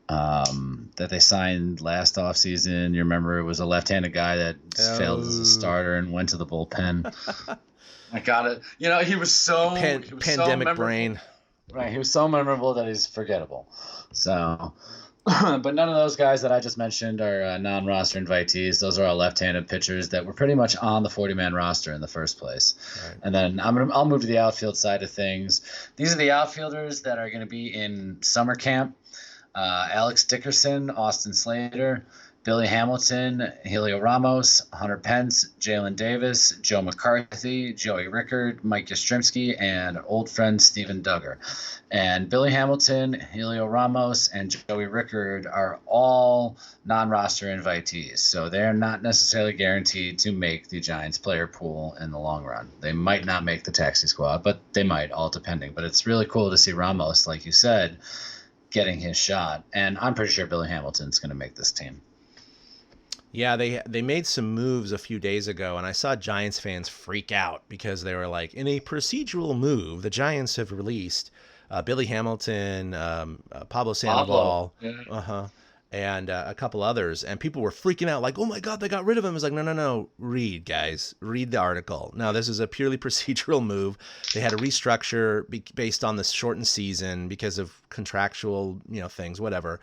That they signed last offseason. You remember it was a left-handed guy that failed as a starter and went to the bullpen. I got it. He was so pandemic brain. Right, he was so memorable that he's forgettable. So, but none of those guys that I just mentioned are non-roster invitees. Those are all left-handed pitchers that were pretty much on the 40-man roster in the first place. Right. And then I'll move to the outfield side of things. These are the outfielders that are going to be in summer camp. Alex Dickerson, Austin Slater, Billy Hamilton, Helio Ramos, Hunter Pence, Jalen Davis, Joe McCarthy, Joey Rickard, Mike Yastrzemski, and old friend Steven Duggar. And Billy Hamilton, Helio Ramos, and Joey Rickard are all non-roster invitees. So they're not necessarily guaranteed to make the Giants player pool in the long run. They might not make the taxi squad, but they might, all depending. But it's really cool to see Ramos, like you said, getting his shot. And I'm pretty sure Billy Hamilton's going to make this team. Yeah, they made some moves a few days ago, and I saw Giants fans freak out because they were like, in a procedural move, the Giants have released Billy Hamilton, Pablo Sandoval, and a couple others, and people were freaking out like, oh my God, they got rid of him. It's like, no, read, guys, read the article. No, this is a purely procedural move. They had to restructure based on the shortened season because of contractual, things, whatever.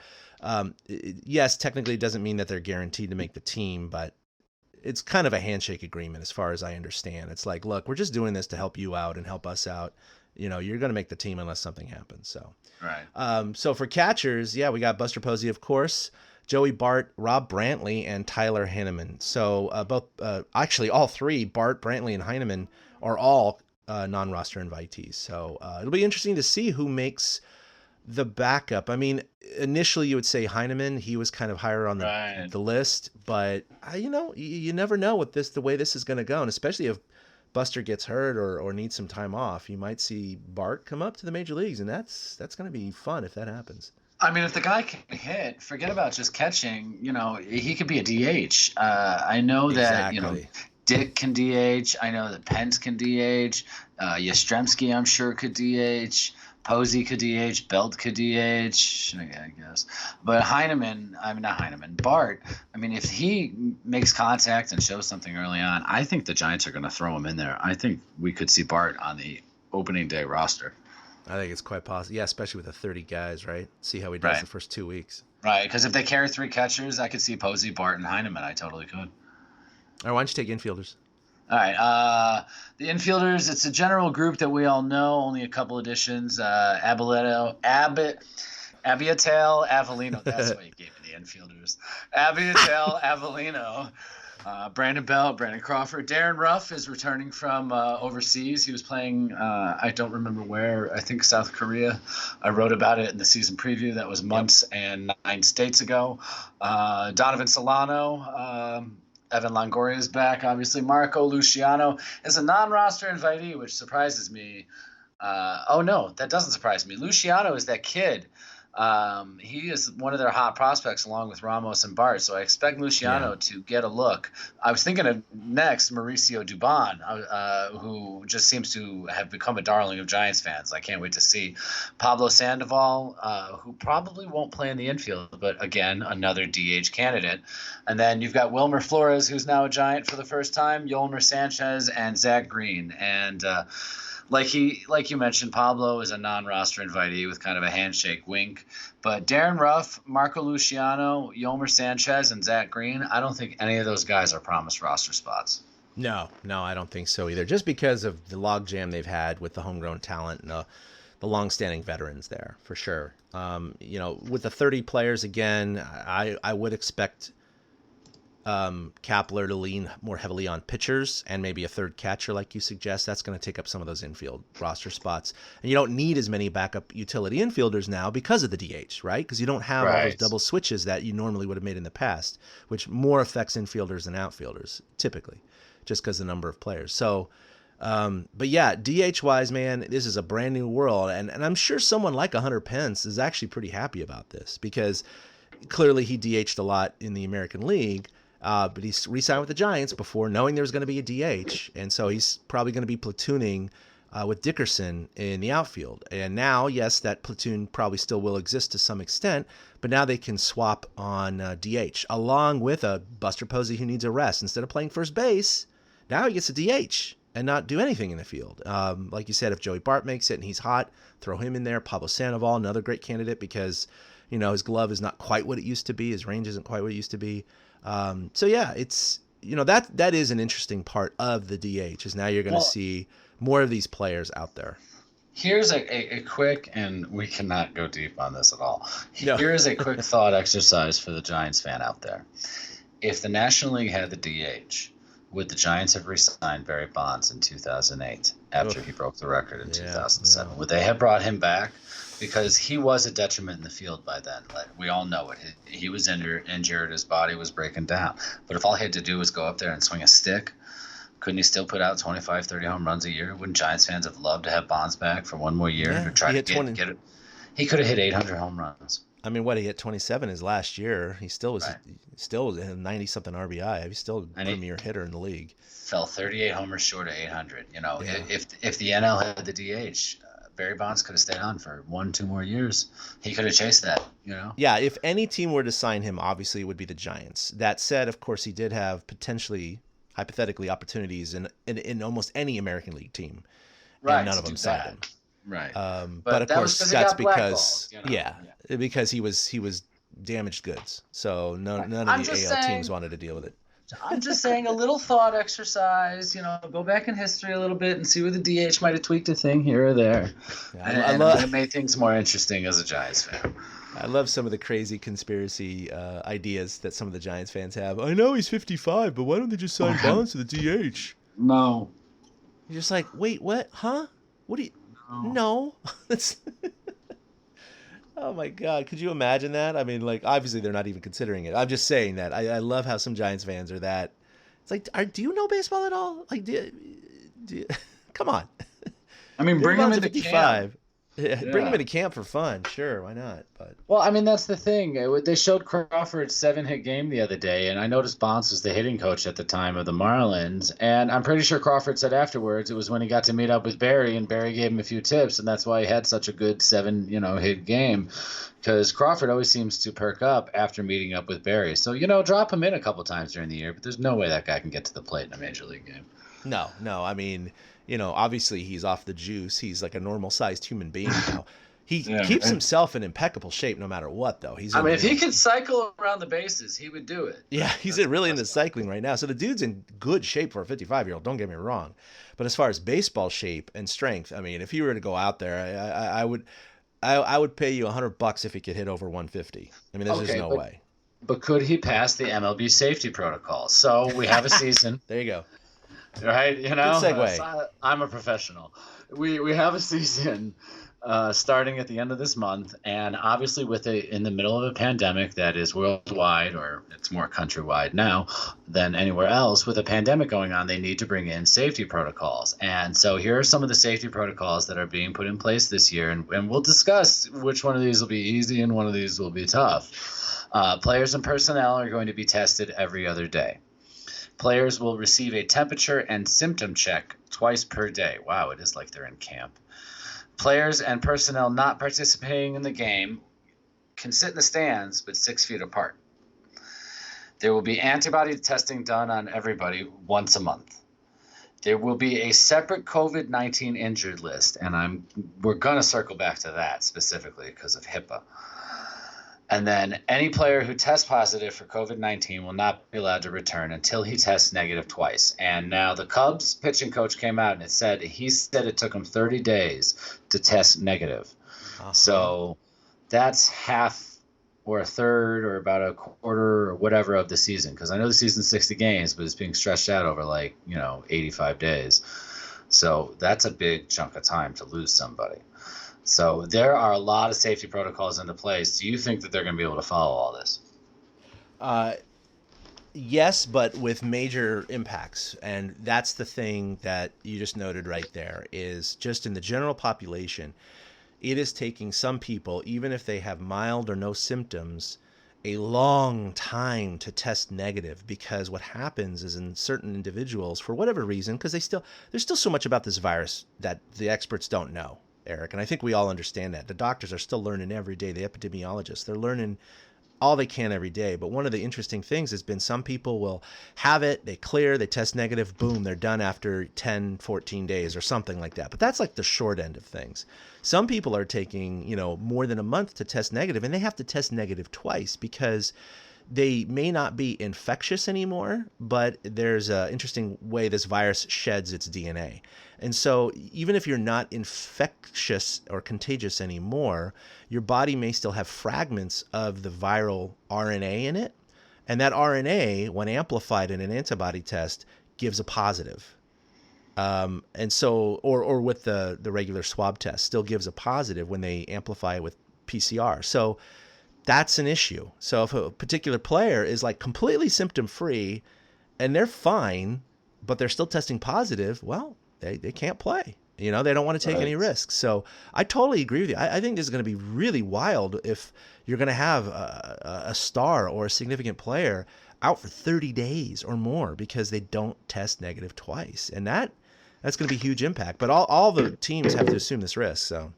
Yes, technically it doesn't mean that they're guaranteed to make the team, but it's kind of a handshake agreement as far as I understand. It's like, look, we're just doing this to help you out and help us out. You're going to make the team unless something happens. So, right. So for catchers, we got Buster Posey, of course, Joey Bart, Rob Brantley, and Tyler Heineman. So actually all three, Bart, Brantley, and Heineman, are all non-roster invitees. So it'll be interesting to see who makes the backup. I mean, initially you would say Heineman. He was kind of higher on the list, but you never know with the way this is going to go, and especially if Buster gets hurt or needs some time off, you might see Bart come up to the major leagues, and that's going to be fun if that happens. I mean, if the guy can hit, forget about just catching. He could be a DH. I know that Dick can DH. I know that Pence can DH. Yastrzemski, I'm sure, could DH. Posey could DH, Belt could DH, I guess. But Bart, I mean, if he makes contact and shows something early on, I think the Giants are going to throw him in there. I think we could see Bart on the opening day roster. I think it's quite possible. Yeah, especially with the 30 guys, right? See how he does the first 2 weeks. Right, because if they carry three catchers, I could see Posey, Bart, and Heineman. I totally could. All right, why don't you take infielders? All right. The infielders, it's a general group that we all know, only a couple additions. Abiatel Avellino. That's why you gave me the infielders. Abiatel Avellino. Brandon Belt, Brandon Crawford. Darren Ruff is returning from overseas. He was playing, I don't remember where, I think South Korea. I wrote about it in the season preview. That was months and 9 states ago. Donovan Solano. Evan Longoria is back, obviously. Marco Luciano is a non-roster invitee, which surprises me. No, that doesn't surprise me. Luciano is that kid. He is one of their hot prospects along with Ramos and Bart, so I expect Luciano to get a look. I was thinking of next Mauricio Dubon, who just seems to have become a darling of Giants fans. I can't wait to see Pablo Sandoval, who probably won't play in the infield, but again, another DH candidate. And then you've got Wilmer Flores, who's now a Giant for the first time, Yolmer Sanchez, and Zach Green. And like you mentioned, Pablo is a non-roster invitee with kind of a handshake wink. But Darren Ruff, Marco Luciano, Yolmer Sanchez, and Zach Green, I don't think any of those guys are promised roster spots. No, I don't think so either. Just because of the logjam they've had with the homegrown talent and the long-standing veterans there, for sure. With the 30 players again, I would expect Kapler to lean more heavily on pitchers and maybe a third catcher like you suggest. That's going to take up some of those infield roster spots. And you don't need as many backup utility infielders now because of the DH, right? Because you don't have all those double switches that you normally would have made in the past, which more affects infielders than outfielders typically, just because the number of players. So, but yeah, DH-wise, man, this is a brand new world. And I'm sure someone like Hunter Pence is actually pretty happy about this because clearly he DH'd a lot in the American League. But he's re-signed with the Giants before knowing there was going to be a DH, and so he's probably going to be platooning with Dickerson in the outfield. And now, yes, that platoon probably still will exist to some extent, but now they can swap on DH, along with a Buster Posey who needs a rest. Instead of playing first base, now he gets a DH and not do anything in the field. Like you said, if Joey Bart makes it and he's hot, throw him in there. Pablo Sandoval, another great candidate because, his glove is not quite what it used to be. His range isn't quite what it used to be. So yeah, it's, that is an interesting part of the DH is now you're going to see more of these players out there. Here's a quick, and we cannot go deep on this at all. No. Here's a quick thought exercise for the Giants fan out there. If the National League had the DH, would the Giants have re-signed Barry Bonds in 2008 after he broke the record in 2007? Yeah. Would they have brought him back? Because he was a detriment in the field by then. We all know it. He was injured. His body was breaking down. But if all he had to do was go up there and swing a stick, couldn't he still put out 25, 30 home runs a year? Wouldn't Giants fans have loved to have Bonds back for one more year to try to get it? He could have hit 800 home runs. I mean, he hit 27 his last year. He still was still 90-something RBI. He's still a premier hitter in the league. Fell 38 homers short of 800. If the NL had the DH, Barry Bonds could have stayed on for 1-2 more years. He could have chased that, Yeah, if any team were to sign him, obviously it would be the Giants. That said, of course, he did have potentially, hypothetically, opportunities in almost any American League team. Right. And none of them signed him. Right. But of course, that's because because he was damaged goods. So none of the AL teams wanted to deal with it. I'm just saying, a little thought exercise. Go back in history a little bit and see where the DH might have tweaked a thing here or there. Yeah, it made things more interesting as a Giants fan. I love some of the crazy conspiracy ideas that some of the Giants fans have. I know he's 55, but why don't they just sign Bonds to the DH? No. You're just like, wait, what? Huh? What do you? No. Oh my God. Could you imagine that? I mean, obviously they're not even considering it. I'm just saying that. I love how some Giants fans are that. It's like, do you know baseball at all? Come on. I mean, bring him into camp. Yeah. Bring him into camp for fun. Sure, why not? But well, I mean, that's the thing. They showed Crawford's 7-hit game the other day, and I noticed Bonds was the hitting coach at the time of the Marlins, and I'm pretty sure Crawford said afterwards it was when he got to meet up with Barry, and Barry gave him a few tips, and that's why he had such a good 7-hit game, because Crawford always seems to perk up after meeting up with Barry. So, drop him in a couple times during the year, but there's no way that guy can get to the plate in a major league game. No. I mean, obviously he's off the juice. He's like a normal-sized human being now. He keeps himself in impeccable shape no matter what, though. If he could cycle around the bases, he would do it. Yeah, he's really into cycling right now. So the dude's in good shape for a 55-year-old, don't get me wrong. But as far as baseball shape and strength, I mean, if he were to go out there, I would pay you $100 if he could hit over 150. I mean, there's just no way. But could he pass the MLB safety protocol? So we have a season. There you go. Right, Good segue. I'm a professional. We have a season starting at the end of this month, and obviously in the middle of a pandemic that is worldwide, or it's more countrywide now than anywhere else. With a pandemic going on, they need to bring in safety protocols, and so here are some of the safety protocols that are being put in place this year, and we'll discuss which one of these will be easy and one of these will be tough. Players and personnel are going to be tested every other day. Players will receive a temperature and symptom check twice per day. Wow, it is like they're in camp. Players and personnel not participating in the game can sit in the stands, but 6 feet apart. There will be antibody testing done on everybody once a month. There will be a separate COVID-19 injured list, and we're going to circle back to that specifically because of HIPAA. And then any player who tests positive for COVID-19 will not be allowed to return until he tests negative twice. And now the Cubs pitching coach came out and he said it took him 30 days to test negative. Uh-huh. So that's half or a third or about a quarter or whatever of the season. Because I know the season's 60 games, but it's being stretched out over 85 days. So that's a big chunk of time to lose somebody. So there are a lot of safety protocols into place. Do you think that they're going to be able to follow all this? Yes, but with major impacts. And that's the thing that you just noted right there is just in the general population, it is taking some people, even if they have mild or no symptoms, a long time to test negative, because what happens is in certain individuals, for whatever reason, because there's still so much about this virus that the experts don't know, Eric, and I think we all understand that. The doctors are still learning every day. The epidemiologists, they're learning all they can every day. But one of the interesting things has been some people will have it, they clear, they test negative, boom, they're done after 10, 14 days or something like that. But that's like the short end of things. Some people are taking, more than a month to test negative, and they have to test negative twice because they may not be infectious anymore, but there's an interesting way this virus sheds its DNA. And so even if you're not infectious or contagious anymore, your body may still have fragments of the viral RNA in it. And that RNA, when amplified in an antibody test, gives a positive. And so, or with the regular swab test, still gives a positive when they amplify it with PCR. So that's an issue. So if a particular player is like completely symptom free and they're fine, but they're still testing positive, well, they can't play. They don't want to take any risks. So I totally agree with you. I think this is going to be really wild if you're going to have a star or a significant player out for 30 days or more because they don't test negative twice. And that's going to be huge impact. But all the teams have to assume this risk. So.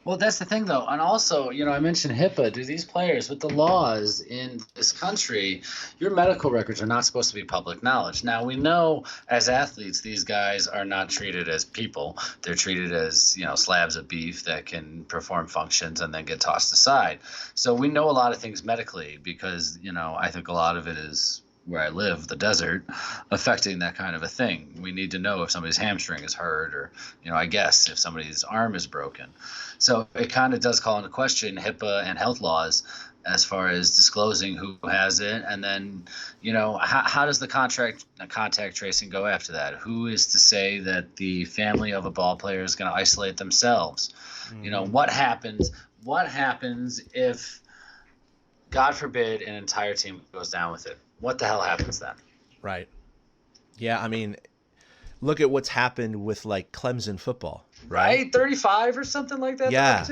Well, that's the thing, though. And also, I mentioned HIPAA. Do these players, with the laws in this country, your medical records are not supposed to be public knowledge. Now, we know as athletes, these guys are not treated as people. They're treated as, slabs of beef that can perform functions and then get tossed aside. So we know a lot of things medically because, I think a lot of it is where I live, the desert, affecting that kind of a thing. We need to know if somebody's hamstring is hurt or, I guess if somebody's arm is broken. So it kind of does call into question HIPAA and health laws as far as disclosing who has it. And then, how does the contact tracing go after that? Who is to say that the family of a ball player is going to isolate themselves? Mm-hmm. What happens if, God forbid, an entire team goes down with it? What the hell happens then? Right. Yeah, I mean, look at what's happened with like Clemson football. Right? 35 or something like that. Yeah.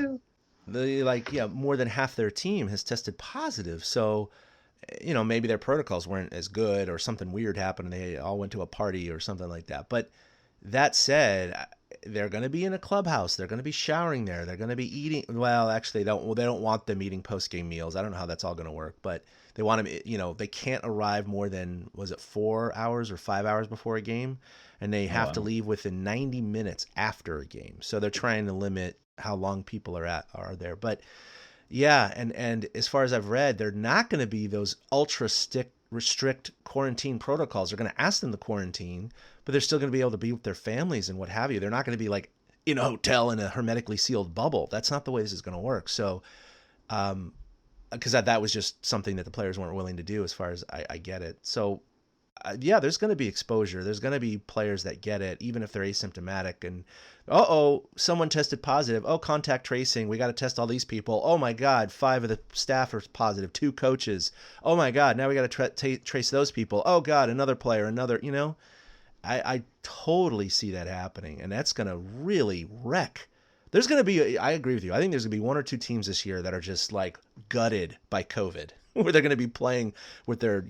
More than half their team has tested positive. So, maybe their protocols weren't as good or something weird happened and they all went to a party or something like that. But that said, they're going to be in a clubhouse. They're going to be showering there. They're going to be eating. Well, actually, they don't want them eating post-game meals. I don't know how that's all going to work, but they want them, they can't arrive more than, was it 4 hours or 5 hours before a game? And they have to leave within 90 minutes after a game. So they're trying to limit how long people are there. But yeah, and as far as I've read, they're not going to be those ultra strict quarantine protocols. They're going to ask them to quarantine, but they're still going to be able to be with their families and what have you. They're not going to be like in a hotel in a hermetically sealed bubble. That's not the way this is going to work. So, because that was just something that the players weren't willing to do as far as I get it. So, there's going to be exposure. There's going to be players that get it, even if they're asymptomatic. And, someone tested positive. Oh, contact tracing. We got to test all these people. Oh, my God, 5 of the staff are positive, 2 coaches. Oh, my God, now we got to trace those people. Oh, God, another player, I totally see that happening. And that's going to really wreck. There's going to be, I agree with you. I think there's going to be 1 or 2 teams this year that are just like gutted by COVID, where they're going to be playing with their,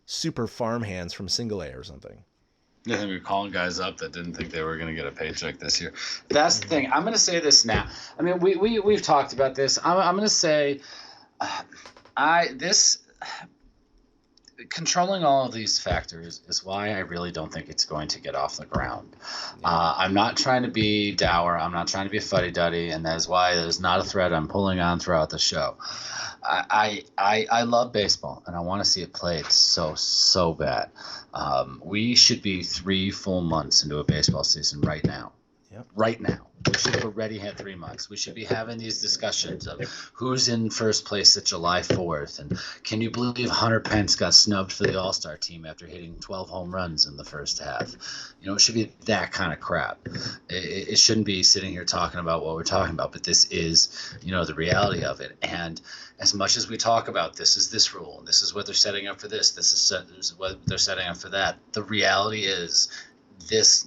super farm hands from single A or something. Yeah, they were calling guys up that didn't think they were going to get a paycheck this year. That's the thing. I'm going to say this now. I mean, we've talked about this. I'm going to say, controlling all of these factors is why I really don't think it's going to get off the ground. I'm not trying to be dour. I'm not trying to be a fuddy-duddy, and that is why there's not a thread I'm pulling on throughout the show. I love baseball, and I want to see it played so bad. We should be 3 full months into a baseball season right now. Yep. Right now. We should have already had 3 months. We should be having these discussions of who's in first place at July 4th. And can you believe Hunter Pence got snubbed for the All-Star team after hitting 12 home runs in the first half? It should be that kind of crap. It shouldn't be sitting here talking about what we're talking about, but this is, the reality of it. And as much as we talk about this is this rule, and this is what they're setting up for this is what they're setting up for that, the reality is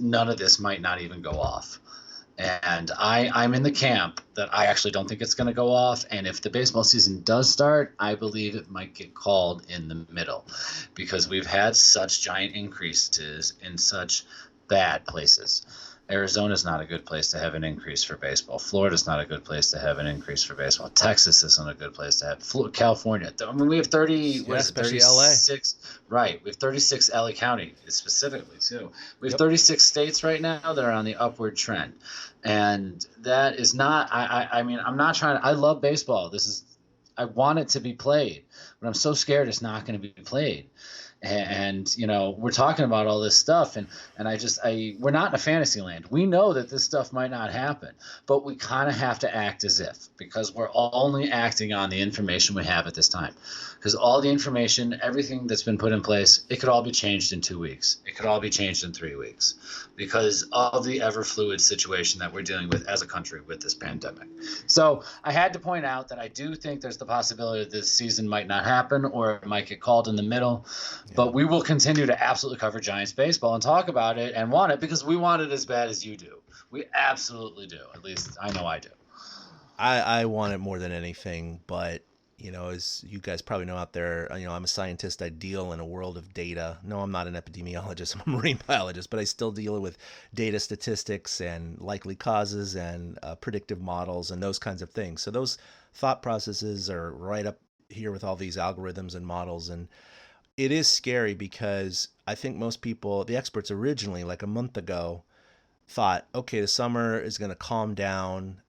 none of this might not even go off. And I'm in the camp that I actually don't think it's going to go off. And if the baseball season does start, I believe it might get called in the middle because we've had such giant increases in such bad places. Arizona's not a good place to have an increase for baseball. Florida's not a good place to have an increase for baseball. Texas isn't a good place to have. California. I mean, we have 30. What is it? 36. LA. Right. We have 36 LA County specifically too. We have 36 states right now that are on the upward trend, and that is not. I mean, I'm not trying. I love baseball. I want it to be played, but I'm so scared it's not going to be played. And we're talking about all this stuff, and we're not in a fantasy land. We know that this stuff might not happen, but we kind of have to act as if, because we're only acting on the information we have at this time. Because all the information, everything that's been put in place, it could all be changed in 2 weeks. It could all be changed in 3 weeks because of the ever fluid situation that we're dealing with as a country with this pandemic. So I had to point out that I do think there's the possibility that this season might not happen, or it might get called in the middle. But we will continue to absolutely cover Giants baseball and talk about it and want it, because we want it as bad as you do. We absolutely do. At least I know I do. I want it more than anything, but as you guys probably know out there, I'm a scientist. I deal in a world of data. No, I'm not an epidemiologist. I'm a marine biologist, but I still deal with data, statistics, and likely causes, and predictive models, and those kinds of things. So those thought processes are right up here with all these algorithms and models. And it is scary because I think most people, the experts originally, like a month ago, thought, okay, the summer is going to calm down.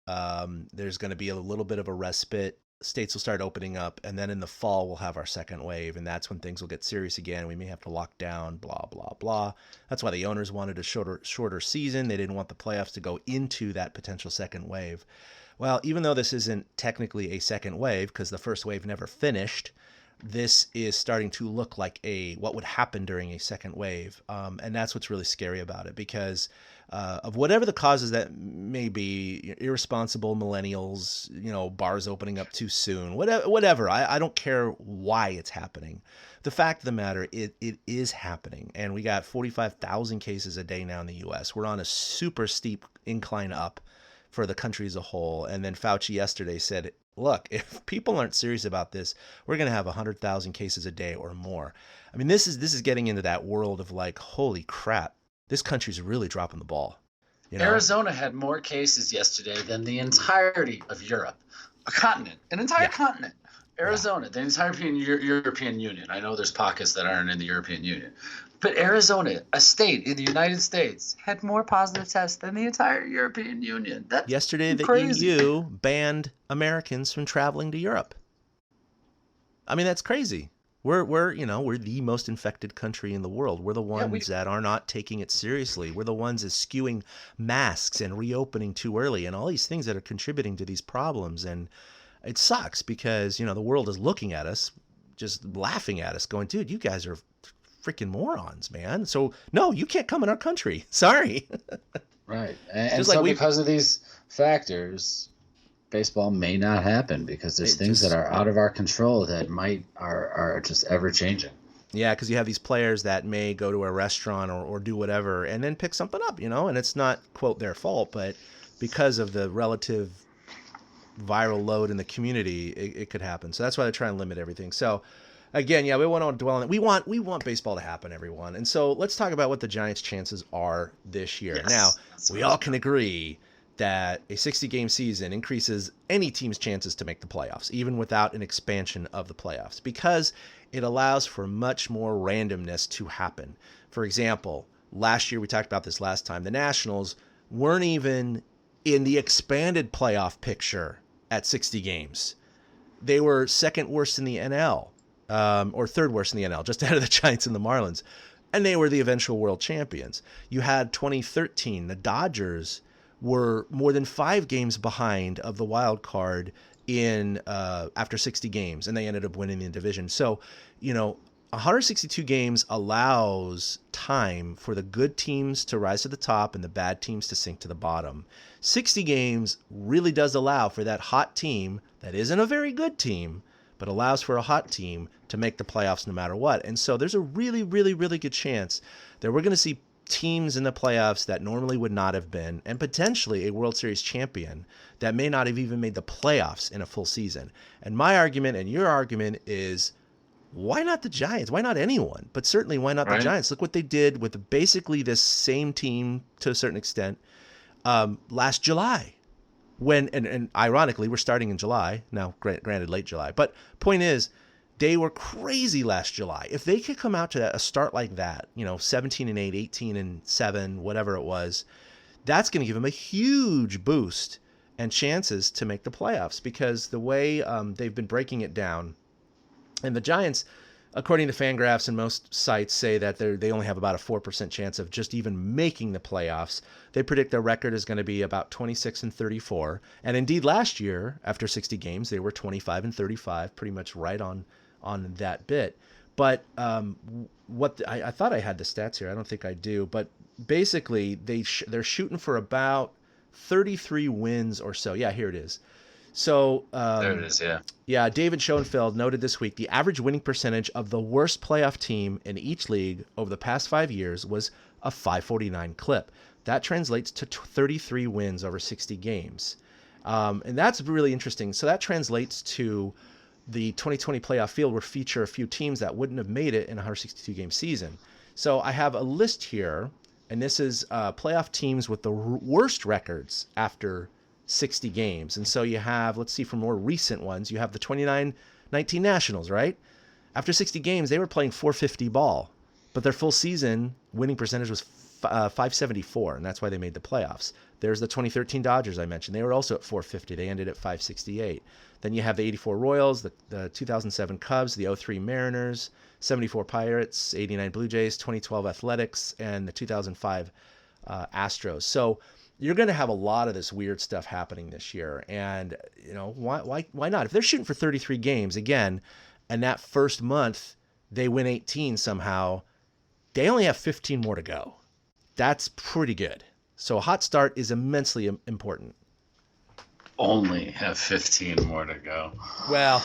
There's going to be a little bit of a respite. States will start opening up, and then in the fall we'll have our second wave, and that's when things will get serious again. We may have to lock down, blah, blah, blah. That's why the owners wanted a shorter season. They didn't want the playoffs to go into that potential second wave. Well, even though this isn't technically a second wave because the first wave never finished, this is starting to look like what would happen during a second wave. And that's what's really scary about it, because of whatever the causes that may be, irresponsible millennials, bars opening up too soon, whatever. I don't care why it's happening. The fact of the matter, it is happening. And we got 45,000 cases a day now in the U.S. We're on a super steep incline up for the country as a whole. And then Fauci yesterday said, look, if people aren't serious about this, we're going to have 100,000 cases a day or more. I mean, this is getting into that world of like, holy crap, this country's really dropping the ball. Arizona had more cases yesterday than the entirety of Europe, a continent, an entire continent. Arizona, the entire European Union. I know there's pockets that aren't in the European Union. But Arizona, a state in the United States, had more positive tests than the entire European Union. That's yesterday crazy. The EU banned Americans from traveling to Europe. I mean, that's crazy. We're the most infected country in the world. We're the ones that are not taking it seriously. We're the ones that skewing masks and reopening too early and all these things that are contributing to these problems. And it sucks because, the world is looking at us, just laughing at us, going, dude, you guys are freaking morons, man. So no, you can't come in our country. Sorry. Right. And so because of these factors, baseball may not happen because there's things that are out of our control that are just ever changing. Yeah, because you have these players that may go to a restaurant or do whatever and then pick something up, and it's not, quote, their fault, but because of the relative viral load in the community, it could happen. So that's why they're trying to limit everything. So again, we want to dwell on it. We want baseball to happen, everyone. And so let's talk about what the Giants' chances are this year. Yes, now, we all can agree that a 60-game season increases any team's chances to make the playoffs, even without an expansion of the playoffs, because it allows for much more randomness to happen. For example, last year, we talked about this last time, the Nationals weren't even in the expanded playoff picture at 60 games. They were second worst in the NL, or third worst in the NL, just ahead of the Giants and the Marlins, and they were the eventual world champions. You had 2013, the Dodgers were more than 5 games behind of the wild card in after 60 games, and they ended up winning the division. So, 162 games allows time for the good teams to rise to the top and the bad teams to sink to the bottom. 60 games really does allow for that hot team that isn't a very good team, but allows for a hot team to make the playoffs no matter what. And so there's a really, really, really good chance that we're going to see teams in the playoffs that normally would not have been, and potentially a World Series champion that may not have even made the playoffs in a full season. And my argument and your argument is, why not the Giants? Why not anyone? But certainly, why not the Giants? Look what they did with basically this same team to a certain extent last July. And ironically, we're starting in July. Now, granted, late July. But point is, they were crazy last July. If they could come out to a start like that, 17-8, 18-7, whatever it was, that's going to give them a huge boost and chances to make the playoffs, because the way they've been breaking it down. And the Giants, according to Fangraphs and most sites say that they only have about a 4% chance of just even making the playoffs. They predict their record is going to be about 26-34. And indeed, last year, after 60 games, they were 25-35, pretty much right on that bit. But I thought I had the stats here. I don't think I do. But basically, they're shooting for about 33 wins or so. Yeah, here it is. So there it is, yeah. Yeah, David Schoenfeld noted this week the average winning percentage of the worst playoff team in each league over the past 5 years was a .549 clip. That translates to 33 wins over 60 games. And that's really interesting. So that translates to the 2020 playoff field will feature a few teams that wouldn't have made it in a 162-game season. So I have a list here, and this is playoff teams with the worst records after 60 games. And so you have, let's see, for more recent ones, you have the 29-19 Nationals, right? After 60 games, they were playing .450 ball, but their full season winning percentage was .574, and that's why they made the playoffs. There's the 2013 Dodgers I mentioned. They were also at .450. They ended at .568. Then you have the 84 Royals, the 2007 Cubs, the 03 Mariners, 74 Pirates, 89 Blue Jays, 2012 Athletics, and the 2005 Astros. So you're going to have a lot of this weird stuff happening this year. And, why not? If they're shooting for 33 games, again, and that first month they win 18 somehow, they only have 15 more to go. That's pretty good. So a hot start is immensely important. Only have 15 more to go. Well,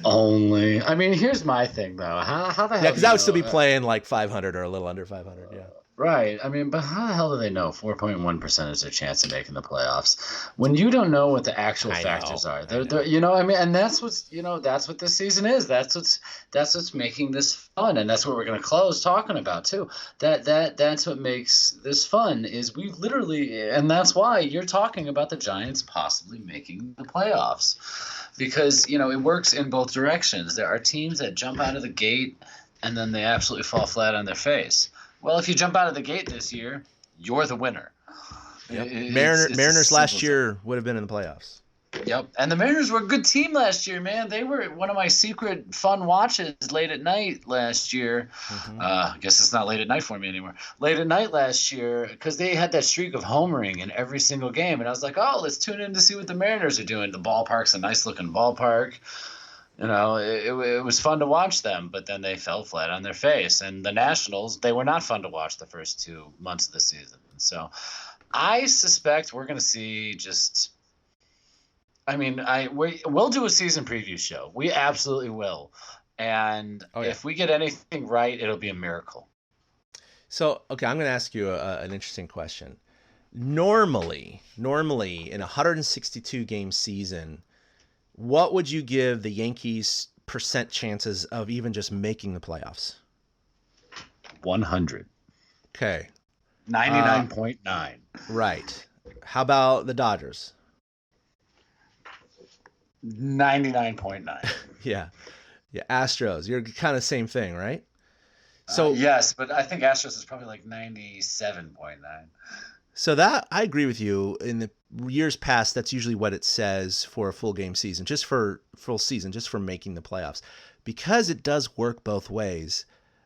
only. I mean, here's my thing, though. How the hell? Yeah, because I would still be playing like 500 or a little under 500, yeah. Right. I mean, but how the hell do they know 4.1% is their chance of making the playoffs when you don't know what the actual factors are? And that's what this season is. That's what's making this fun, and that's what we're going to close talking about too. That's what makes this fun is we literally, and that's why you're talking about the Giants possibly making the playoffs, because it works in both directions. There are teams that jump out of the gate and then they absolutely fall flat on their face. Well, if you jump out of the gate this year, you're the winner. Yep. Mariners last year would have been in the playoffs. Yep. And the Mariners were a good team last year, man. They were one of my secret fun watches late at night last year. Mm-hmm. I guess it's not late at night for me anymore. Late at night last year, because they had that streak of homering in every single game. And I was like, oh, let's tune in to see what the Mariners are doing. The ballpark's a nice-looking ballpark. It was fun to watch them, but then they fell flat on their face. And the Nationals, they were not fun to watch the first 2 months of the season. So I suspect we're going to see just – we'll do a season preview show. We absolutely will. And if we get anything right, it'll be a miracle. So, okay, I'm going to ask you an interesting question. Normally, in a 162-game season – what would you give the Yankees percent chances of even just making the playoffs? 100. Okay. 99.9. Right. How about the Dodgers? 99.9. Yeah. Astros. You're kind of same thing, right? So yes, but I think Astros is probably like 97.9. So that I agree with you. In the years past, that's usually what it says for a full game season, just for making the playoffs. Because it does work both ways,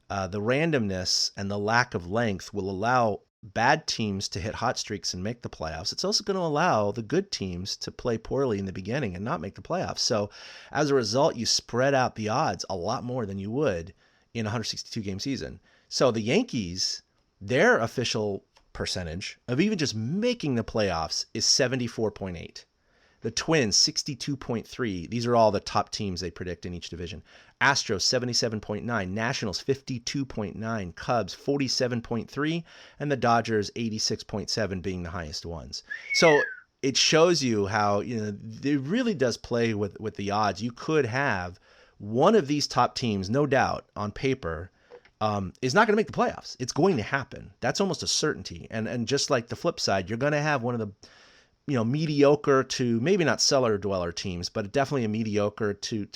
the randomness and the lack of length will allow bad teams to hit hot streaks and make the playoffs. It's also going to allow the good teams to play poorly in the beginning and not make the playoffs. So as a result, you spread out the odds a lot more than you would in a 162-game season. So the Yankees, their official percentage of even just making the playoffs is 74.8. The Twins, 62.3. These are all the top teams they predict in each division. Astros, 77.9. Nationals, 52.9. Cubs, 47.3. And the Dodgers, 86.7 being the highest ones. So it shows you how, it really does play with the odds. You could have one of these top teams, no doubt, on paper, is not going to make the playoffs. It's going to happen. That's almost a certainty. And just like the flip side, you're going to have one of the mediocre to maybe not cellar dweller teams, but definitely a mediocre to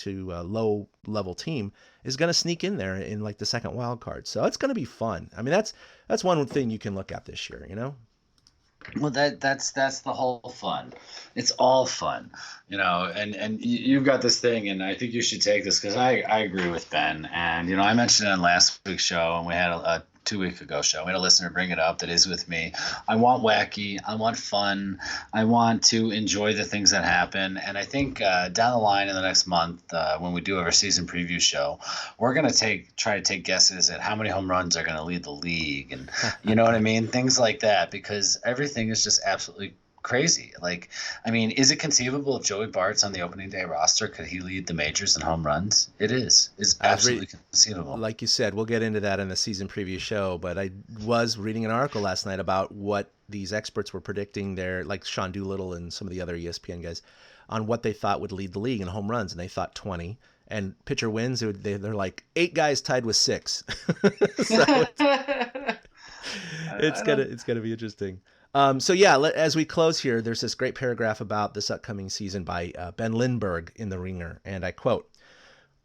low level team is going to sneak in there in like the second wild card. So it's going to be fun. I mean, that's one thing you can look at this year, Well, that's the whole fun. It's all fun, and you've got this thing, and I think you should take this because I agree with Ben. And I mentioned it on last week's show, and we had a 2 week ago show. We had a listener bring it up that is with me. I want wacky. I want fun. I want to enjoy the things that happen. And I think down the line in the next month, when we do have our season preview show, we're gonna try to take guesses at how many home runs are gonna lead the league, and you know what I mean, things like that, because everything is just absolutely crazy. Like, I mean, is it conceivable if Joey Bart's on the opening day roster, could he lead the majors in home runs? It is. It's absolutely conceivable. Like you said, we'll get into that in the season preview show, but I was reading an article last night about what these experts were predicting there, like Sean Doolittle and some of the other ESPN guys, on what they thought would lead the league in home runs, and they thought 20. And pitcher wins, they're like 8 guys tied with 6. So it's gonna be interesting. So yeah, as we close here, there's this great paragraph about this upcoming season by Ben Lindbergh in The Ringer, and I quote,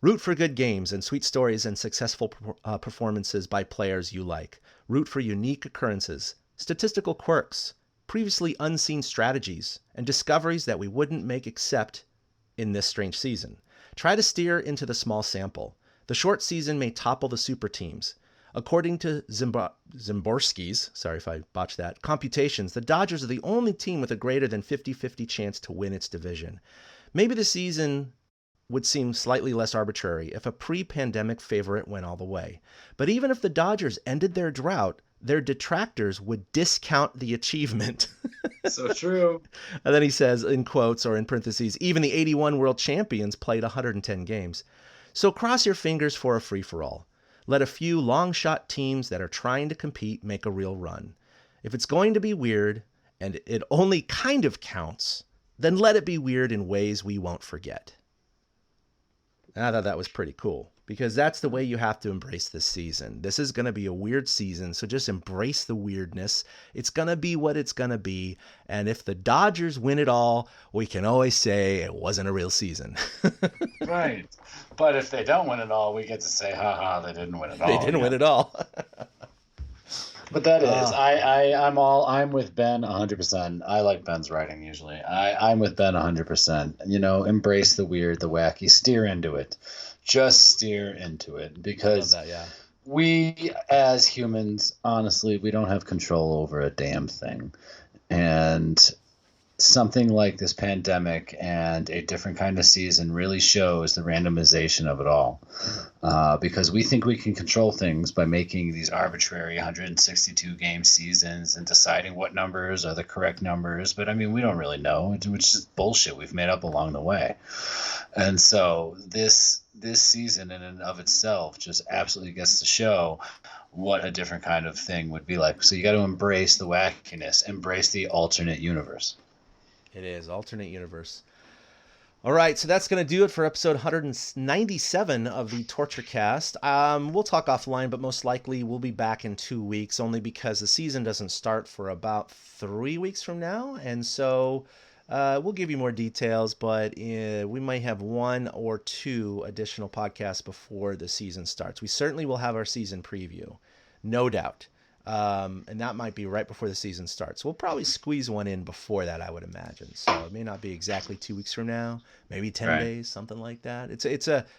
"Root for good games and sweet stories and successful performances by players you like. Root for unique occurrences, statistical quirks, previously unseen strategies, and discoveries that we wouldn't make except in this strange season. Try to steer into the small sample. The short season may topple the super teams. According to Zimborski's, sorry if I botched that, computations, the Dodgers are the only team with a greater than 50-50 chance to win its division. Maybe the season would seem slightly less arbitrary if a pre-pandemic favorite went all the way. But even if the Dodgers ended their drought, their detractors would discount the achievement." So true. And then he says, in quotes or in parentheses, "Even the 81 world champions played 110 games. So cross your fingers for a free-for-all. Let a few long-shot teams that are trying to compete make a real run. If it's going to be weird, and it only kind of counts, then let it be weird in ways we won't forget." And I thought that was pretty cool, because that's the way you have to embrace this season. This is going to be a weird season, so just embrace the weirdness. It's going to be what it's going to be, and if the Dodgers win it all, we can always say it wasn't a real season. Right. But if they don't win it all, we get to say, haha, they didn't win it all. They didn't win it all. But that is, I'm with Ben 100%. I like Ben's writing usually. I'm with Ben 100%. Embrace the weird, the wacky, steer into it. Just steer into it, because we as humans, honestly, we don't have control over a damn thing. And something like this pandemic and a different kind of season really shows the randomization of it all, because we think we can control things by making these arbitrary 162 game seasons and deciding what numbers are the correct numbers. But I mean, we don't really know, which is bullshit we've made up along the way. And so this season in and of itself just absolutely gets to show what a different kind of thing would be like. So you got to embrace the wackiness, embrace the alternate universe. It is alternate universe. All right, so that's going to do it for episode 197 of the Torture Cast. We'll talk offline, but most likely we'll be back in 2 weeks, only because the season doesn't start for about 3 weeks from now. And so we'll give you more details, but we might have 1 or 2 additional podcasts before the season starts. We certainly will have our season preview, no doubt. And that might be right before the season starts. We'll probably squeeze one in before that, I would imagine. So it may not be exactly 2 weeks from now, maybe 10 days, something like that.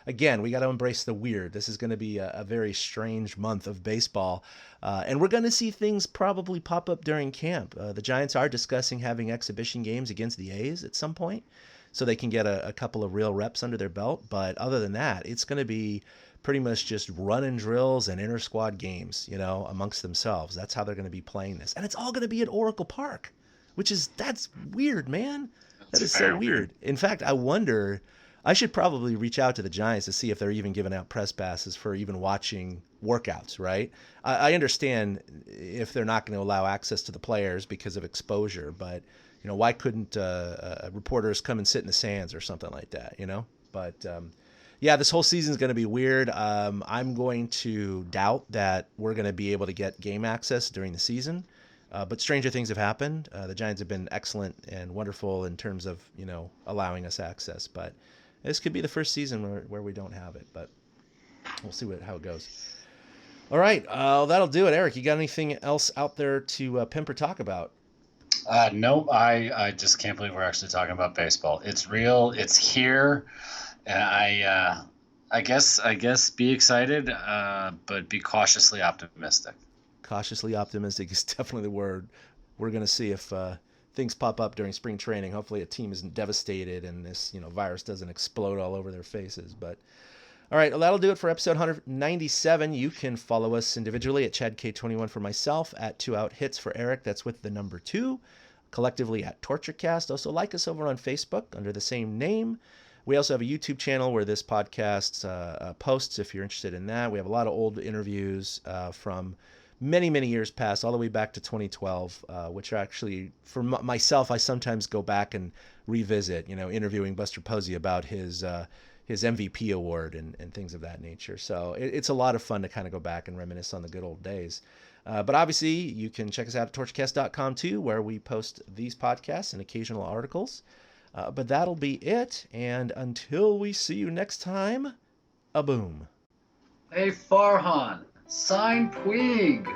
Again, we got to embrace the weird. This is going to be a very strange month of baseball. And we're going to see things probably pop up during camp. The Giants are discussing having exhibition games against the A's at some point, so they can get a couple of real reps under their belt. But other than that, it's going to be pretty much just run-in drills and inter-squad games, amongst themselves. That's how they're going to be playing this. And it's all going to be at Oracle Park, that's weird, man. That is so weird. In fact, I wonder, I should probably reach out to the Giants to see if they're even giving out press passes for even watching workouts, right? I understand if they're not going to allow access to the players because of exposure, but, why couldn't reporters come and sit in the stands or something like that, But yeah, this whole season is going to be weird. I'm going to doubt that we're going to be able to get game access during the season. But stranger things have happened. The Giants have been excellent and wonderful in terms of, allowing us access. But this could be the first season where we don't have it. But we'll see how it goes. All right. That'll do it. Eric, you got anything else out there to pimp or talk about? Nope. I just can't believe we're actually talking about baseball. It's real. It's here. And I guess be excited, but be cautiously optimistic. Cautiously optimistic is definitely the word. We're going to see if things pop up during spring training. Hopefully a team isn't devastated and this virus doesn't explode all over their faces. But all right, well, that'll do it for episode 197. You can follow us individually at ChadK21 for myself, at 2OutHits for Eric. That's with the number 2. Collectively at TortureCast. Also like us over on Facebook under the same name. We also have a YouTube channel where this podcast posts if you're interested in that. We have a lot of old interviews from many, many years past, all the way back to 2012, which are actually, for myself, I sometimes go back and revisit, interviewing Buster Posey about his MVP award and things of that nature. So it's a lot of fun to kind of go back and reminisce on the good old days. But obviously, you can check us out at torchcast.com too, where we post these podcasts and occasional articles. But that'll be it. And until we see you next time, a boom. Hey, Farhan, sign Puig.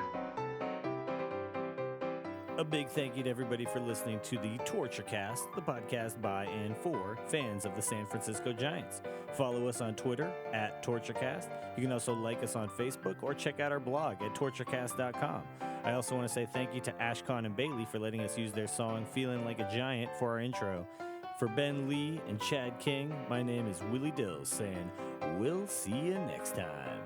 A big thank you to everybody for listening to the TortureCast, the podcast by and for fans of the San Francisco Giants. Follow us on Twitter at TortureCast. You can also like us on Facebook or check out our blog at torturecast.com. I also want to say thank you to Ashcon and Bailey for letting us use their song Feeling Like a Giant for our intro. For Ben Lee and Chad King, my name is Willie Dills saying, we'll see you next time.